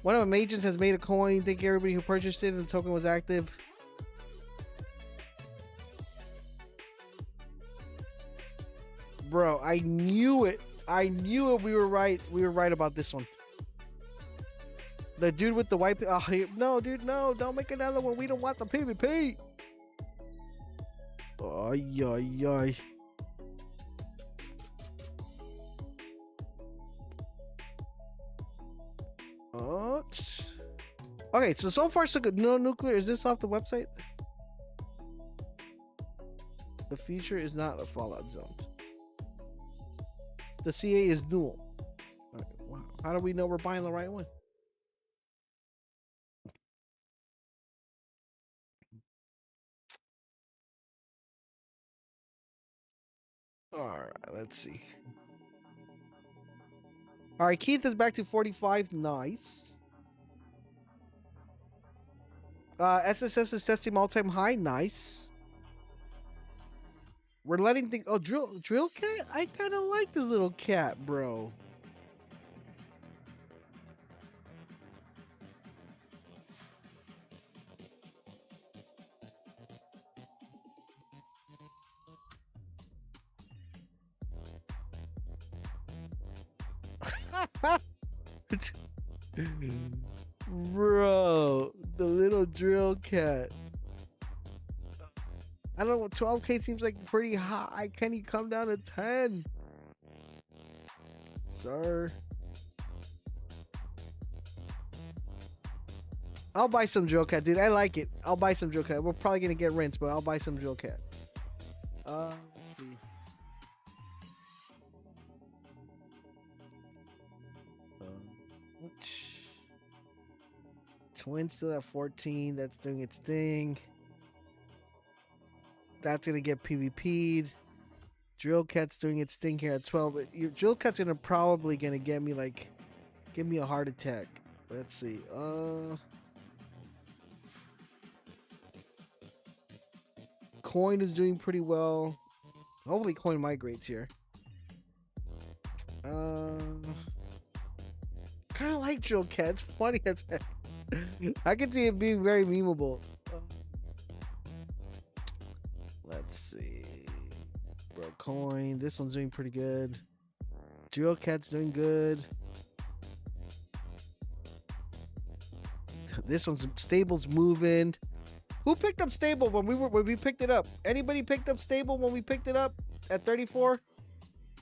One of my agents has made a coin. Think everybody who purchased it and the token was active. Bro, I knew it. We were right. We were right about this one. The dude with the white... no, dude, no. Don't make another one. We don't want the PvP. Ay. Okay, so far so good. No nuclear. Is this off the website? The feature is not a Fallout zone. The CA is dual. Okay, wow. How do we know we're buying the right one? Alright, let's see. Alright, Keith is back to 45. Nice. SSS is testing all-time high. Nice. We're letting things... Oh, drill cat? I kind of like this little cat, bro. Bro, the little drill cat. I don't know, 12K seems like pretty high. Can he come down to 10? Sir. I'll buy some drill cat, dude. I like it. I'll buy some drill cat. We're probably gonna get rinsed, but I'll buy some drill cat. Let's see. Twin still at 14. That's doing its thing. That's gonna get PvP'd. Drill cat's doing its thing here at 12. Your drill cat's probably gonna get me like, give me a heart attack. Let's see. Coin is doing pretty well. Hopefully coin migrates here. Kind of like drill cat. It's funny as heck. I can see it being very memeable. Let's see. Bro, coin. This one's doing pretty good. Drill cat's doing good. This one's stable's moving. Who picked up stable when we picked it up? Anybody picked up stable when we picked it up at 34?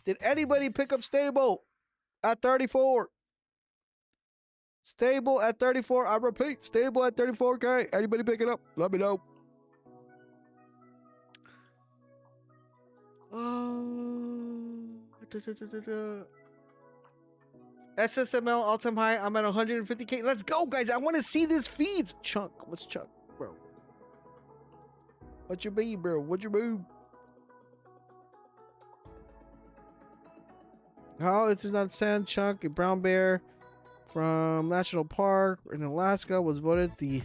Did anybody pick up stable at 34? Stable at 34. I repeat, stable at 34K. Anybody pick it up? Let me know. SSML all-time high. I'm at 150K. Let's go, guys. I want to see this feeds. Chunk. What's Chunk, bro? What you mean, bro? What you mean? How this is not sand. Chunk, a brown bear from National Park in Alaska, was voted the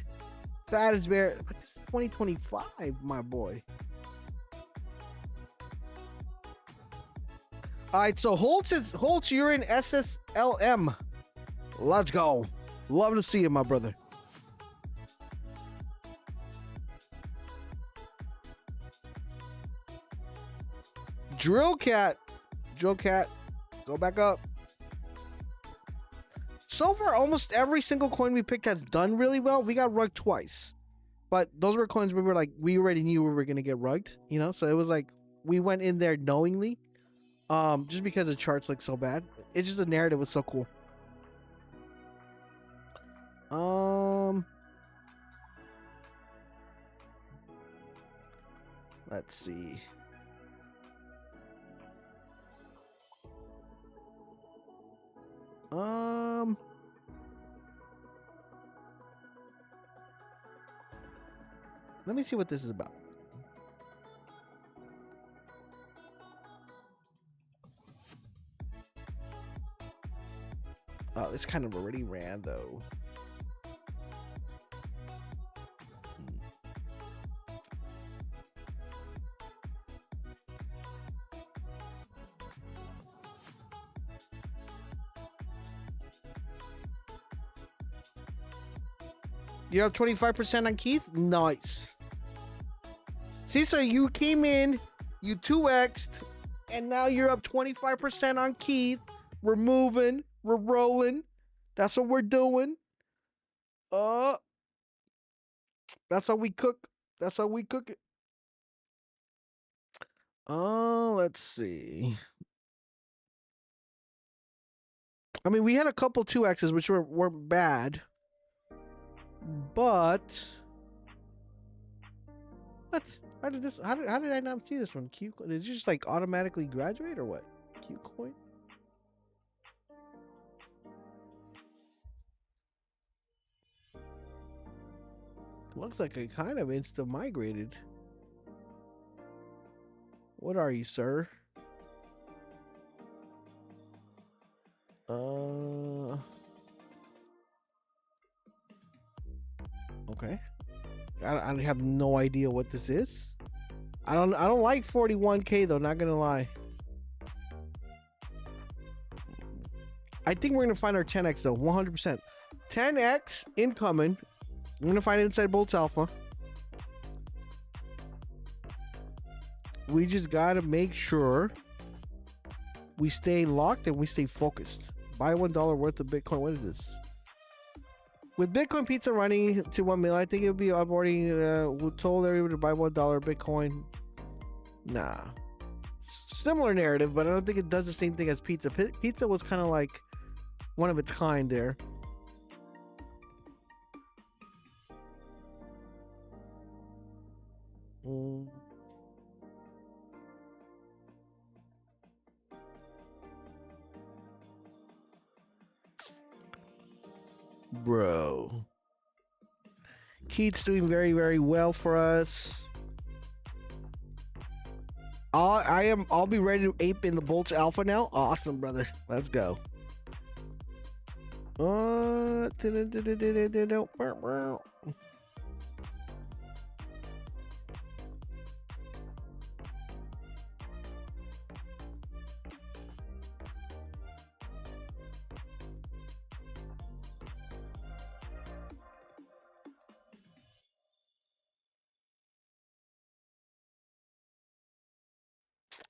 fattest bear. It's 2025, my boy. All right, so Holtz, you're in SSLM. Let's go. Love to see you, my brother. Drill Cat, go back up. So far, almost every single coin we picked has done really well. We got rugged twice, but those were coins we were like, we already knew we were gonna get rugged, you know. So it was like we went in there knowingly, just because the charts look so bad. It's just the narrative was so cool. Let's see. Let me see what this is about. Oh, this kind of already ran though. You're up 25% on Keith? Nice. See, so you came in, you 2x'd, and now you're up 25% on Keith. We're moving, we're rolling. That's what we're doing. That's how we cook. That's how we cook it. Let's see. I mean, we had a couple 2x's which weren't bad. But what? How did I not see this one? Q, did you just like automatically graduate or what? Q coin. Looks like it kind of insta migrated. What are you, sir? Okay. I have no idea what this is. I don't like 41K though, not gonna lie. I think we're gonna find our 10x though, 100%. 10x incoming. I'm gonna find it inside Boltz Alpha. We just gotta make sure we stay locked and we stay focused. Buy $1 worth of Bitcoin. What is this? With Bitcoin Pizza running to 1 million, I think it would be onboarding. We told everybody to buy $1 Bitcoin. Nah. Similar narrative, but I don't think it does the same thing as Pizza. Pizza was kind of like one of its kind there. Bro. Keith's doing very, very well for us. I'll be ready to ape in the Boltz Alpha now. Awesome, brother. Let's go.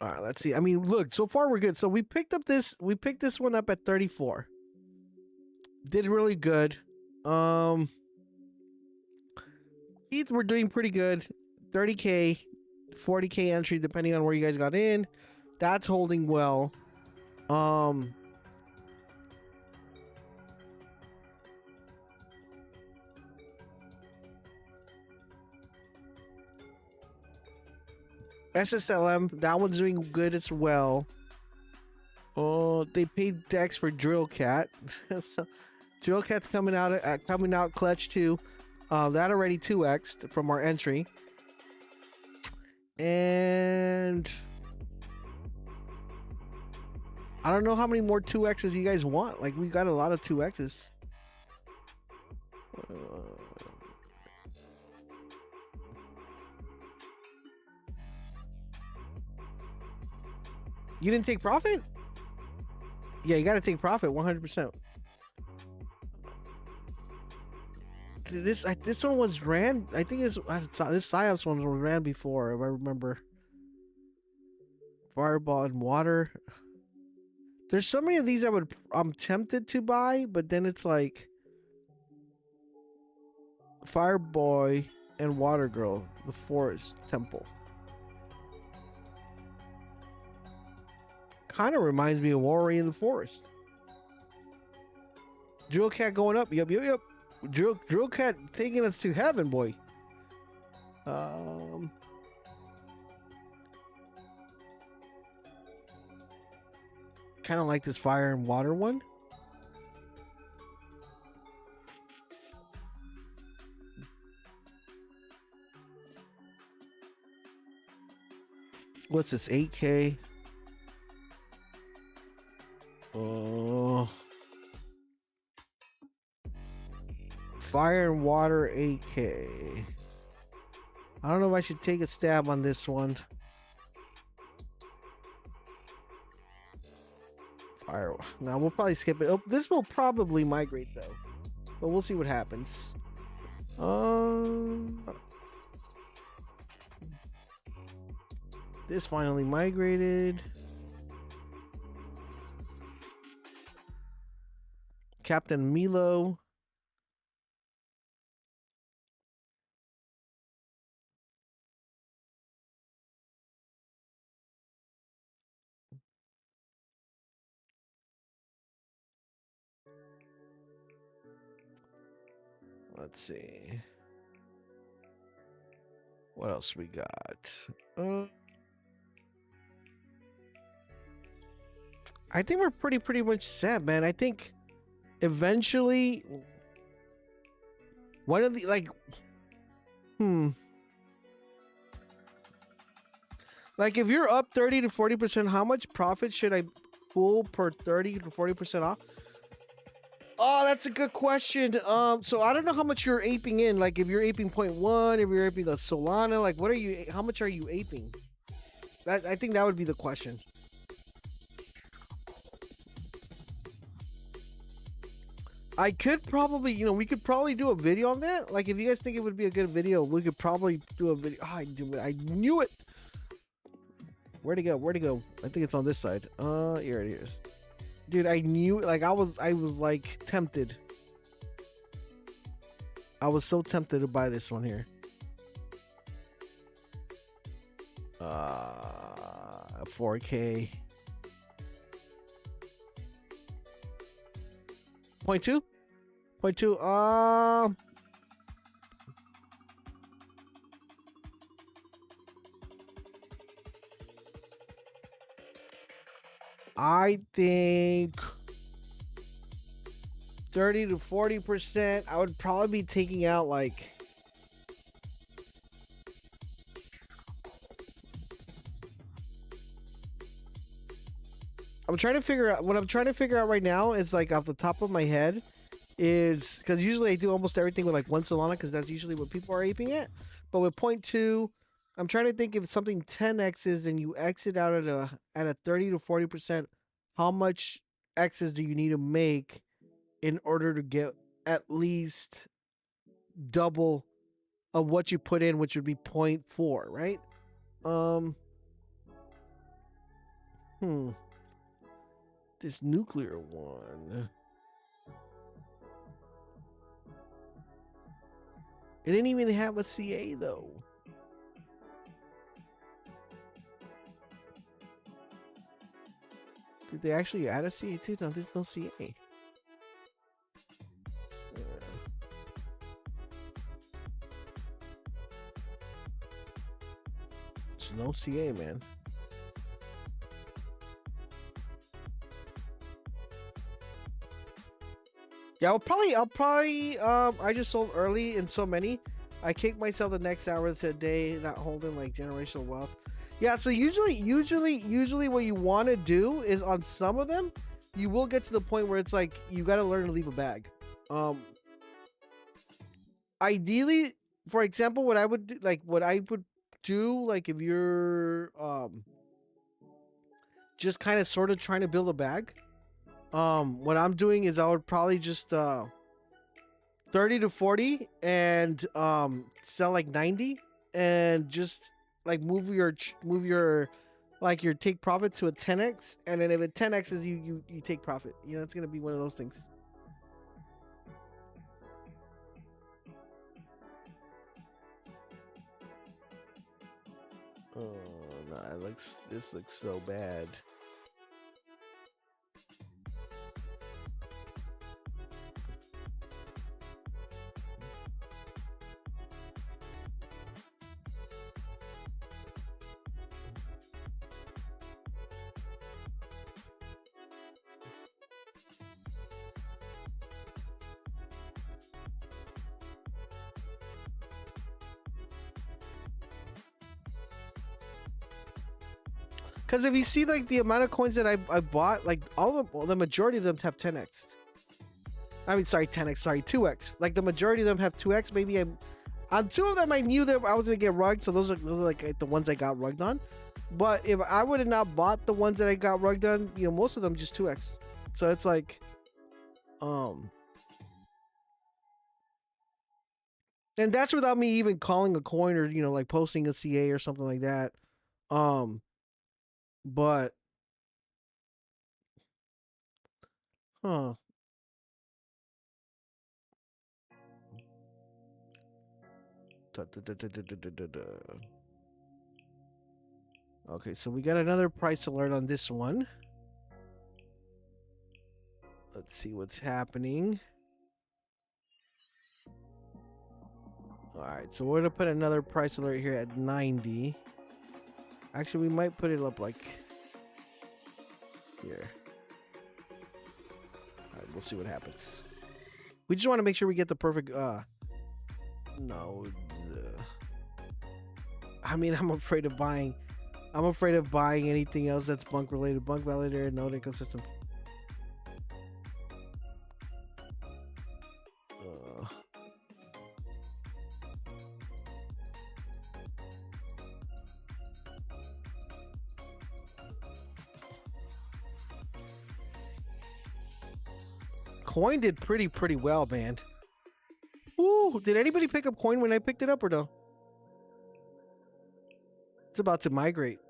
All right, let's see. I mean, look, so far we're good. So we picked this one up at 34. Did really good. Keith, we're doing pretty good. 30K, 40K entry, depending on where you guys got in. That's holding well. SSLM, that one's doing good as well. Oh, they paid Dex for Drill Cat. So Drill Cat's coming out clutch too. That already 2x'd from our entry. And I don't know how many more 2x's you guys want. Like, we got a lot of 2x's. You didn't take profit? Yeah, you gotta take profit 100%. This one was ran. I think this Psyops one was ran before, if I remember. Fireball and water. There's so many of these I'm tempted to buy, but then it's like Fireboy and Water Girl, the Forest Temple. Kind of reminds me of Warrior in the Forest. Drill Cat going up. Yep. Drill Cat taking us to heaven, boy. Kind of like this fire and water one. What's this? 8K. Oh. Fire and water 8K. I don't know if I should take a stab on this one. Fire. Now we'll probably skip it. Oh, this will probably migrate though, but we'll see what happens. This finally migrated. Captain Milo. Let's see. What else we got? I think we're pretty much set, man. I think eventually one of the like if you're up 30 to 40%, how much profit should I pull per 30 to 40% off? Oh, that's a good question. So I don't know how much you're aping in. Like if you're aping 0.1, if you're aping a Solana, like what are you? How much are you aping? I think that would be the question. I could probably, we could probably do a video on that. Like if you guys think it would be a good video, we could probably do a video. Oh, I knew it. Where'd it go? I think it's on this side. Here it is. Dude, I knew, like, I was like tempted. I was so tempted to buy this one here. 4K. 0.2? 0.2, I think 30 to 40%. I would probably be taking out like what I'm trying to figure out right now is like off the top of my head is because usually I do almost everything with like one Solana because that's usually what people are aping at. But with 0.2, I'm trying to think if something 10x's and you exit out at a 30 to 40%, how much x's do you need to make in order to get at least double of what you put in, which would be 0.4, right? This nuclear one. It didn't even have a CA though. Did they actually add a CA too? No, there's no CA. It's no CA, man. Yeah, I'll probably I just sold early in so many. I kicked myself the next hour today not holding like generational wealth. Yeah, so usually what you want to do is on some of them, you will get to the point where it's like you got to learn to leave a bag. Ideally, for example, what I would do, like if you're just kind of sort of trying to build a bag, what I'm doing is I would probably just 30 to 40 and sell like 90 and just like move your like your take profit to a 10x, and then if it 10x is you take profit. You know, it's gonna be one of those things. Oh no, this looks so bad. Because if you see like the amount of coins that I bought, like the majority of them have 10x. I mean, sorry, 10x, sorry, 2x. Like the majority of them have 2x. Maybe on two of them I knew that I was gonna get rugged, so those are like the ones I got rugged on. But if I would have not bought the ones that I got rugged on, you know, most of them just 2x. So it's like, and that's without me even calling a coin or, you know, like posting a CA or something like that. But huh. Okay, so we got another price alert on this one. Let's see what's happening. All right, so we're gonna put another price alert here at 90. Actually, we might put it up like here. All right, we'll see what happens. We just want to make sure we get the perfect. No. I mean, I'm afraid of buying anything else that's bunk related. Bunk validator, node ecosystem. Coin did pretty well, man. Ooh, did anybody pick up coin when I picked it up or no? It's about to migrate.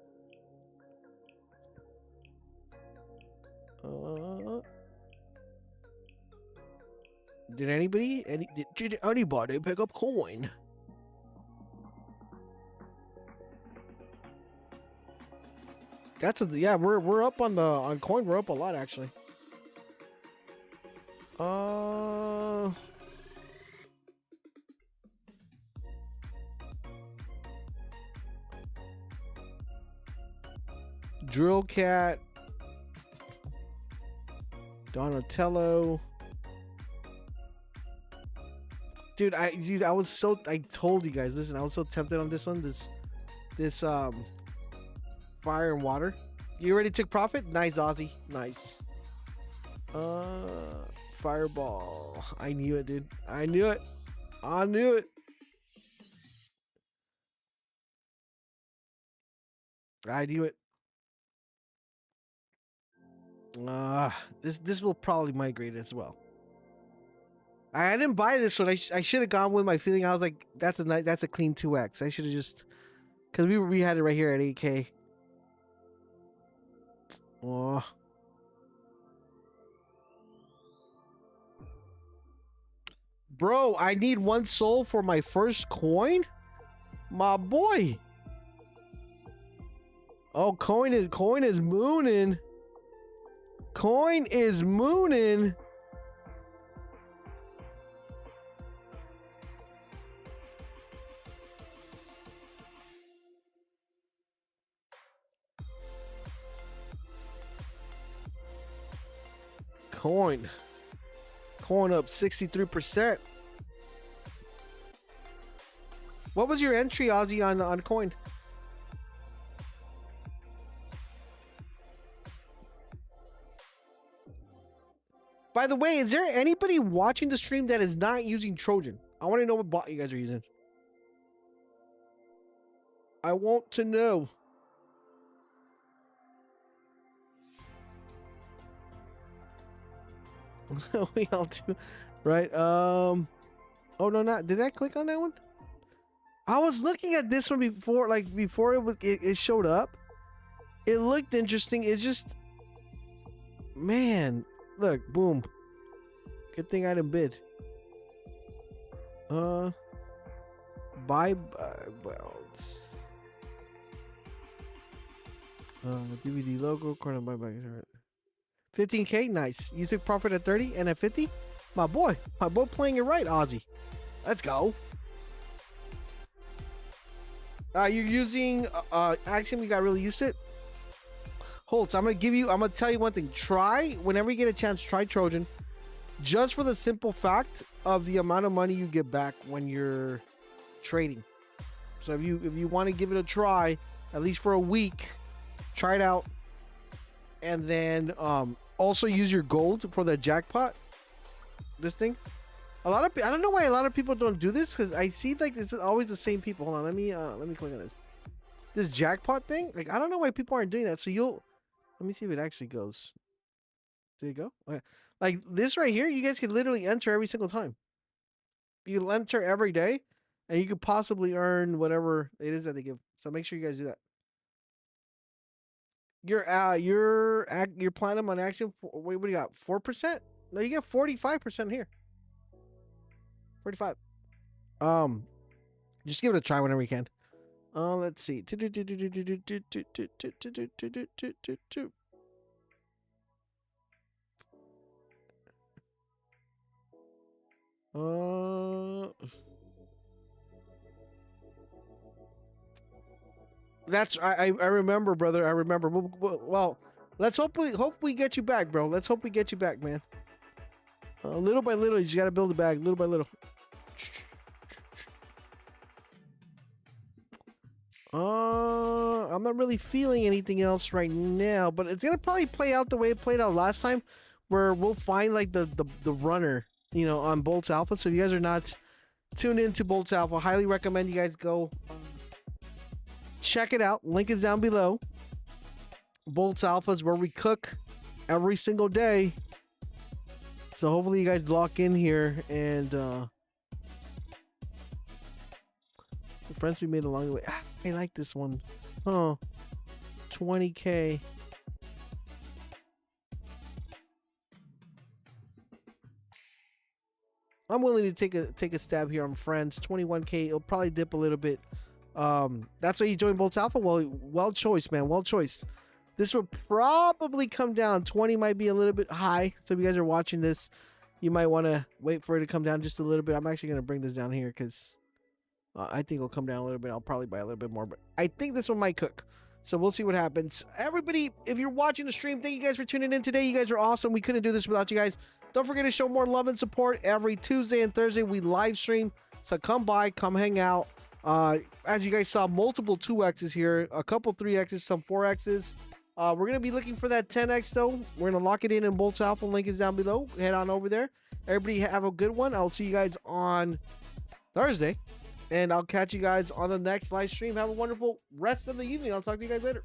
Did anybody pick up coin? That's yeah, we're up on coin. We're up a lot actually. Drill Cat, Donatello. Dude, I told you guys, listen, I was so tempted on this one. This fire and water. You already took profit? Nice, Ozzy. Nice. Fireball. I knew it, dude. I knew it. I knew it. I knew it. This will probably migrate as well. I didn't buy this one. I should have gone with my feeling. I was like, that's a clean 2x. I should have just, because we had it right here at 8K. Oh. Bro, I need 1 soul for my first coin? My boy. Oh, coin is mooning. Coin is mooning. coin. Coin up 63%. What was your entry, Ozzy, on coin? By the way, is there anybody watching the stream that is not using Trojan? I want to know what bot you guys are using. I want to know. We all do, right? Oh no, not did I click on that one? I was looking at this one before, like before it showed up. It looked interesting. It's just, man, look, boom. Good thing I didn't bid. Buy Boltz. DVD logo, corner buyback. 15K, nice. You took profit at 30 and at 50? My boy playing it right, Ozzy. Let's go. You're using Axiom, you got really used to it. Holtz, I'm gonna tell you one thing. Try, whenever you get a chance, try Trojan. Just for the simple fact of the amount of money you get back when you're trading. So if you want to give it a try, at least for a week, try it out. And then also use your gold for the jackpot. This thing. I don't know why a lot of people don't do this, because I see like this is always the same people. Hold on, let me click on this. This jackpot thing, like I don't know why people aren't doing that. So let me see if it actually goes. Did it go? Okay. Like this right here, you guys can literally enter every single time. You can enter every day, and you could possibly earn whatever it is that they give. So make sure you guys do that. Your platinum on Axiom. Wait, what do you got? 4%? No, you get 45% here. 45. Just give it a try whenever you can. Let's see. That's I remember, brother. I remember. Well, let's hope we get you back, bro. Let's hope we get you back, man. Little by little, you just gotta build it back, little by little. I'm not really feeling anything else right now, but it's gonna probably play out the way it played out last time, where we'll find like the runner, you know, on Boltz Alpha. So if you guys are not tuned into Boltz Alpha, highly recommend you guys go check it out. Link is down below. Boltz Alpha is where we cook every single day. So hopefully you guys lock in here, and the friends we made along the way. I like this one. Oh, 20K. I'm willing to take a stab here on friends. 21K. It'll probably dip a little bit. That's why you joined Boltz Alpha. Well choice, man. Well choice. This will probably come down. 20 might be a little bit high. So if you guys are watching this, you might want to wait for it to come down just a little bit. I'm actually going to bring this down here because I think it'll come down a little bit. I'll probably buy a little bit more, but I think this one might cook. So we'll see what happens. Everybody, if you're watching the stream, thank you guys for tuning in today. You guys are awesome. We couldn't do this without you guys. Don't forget to show more love and support. Every Tuesday and Thursday, we live stream. So come by, come hang out. As you guys saw, multiple 2Xs here, a couple 3Xs, some 4Xs. We're going to be looking for that 10X though. We're going to lock it in Boltz Alpha. Link is down below. Head on over there. Everybody have a good one. I'll see you guys on Thursday. And I'll catch you guys on the next live stream. Have a wonderful rest of the evening. I'll talk to you guys later.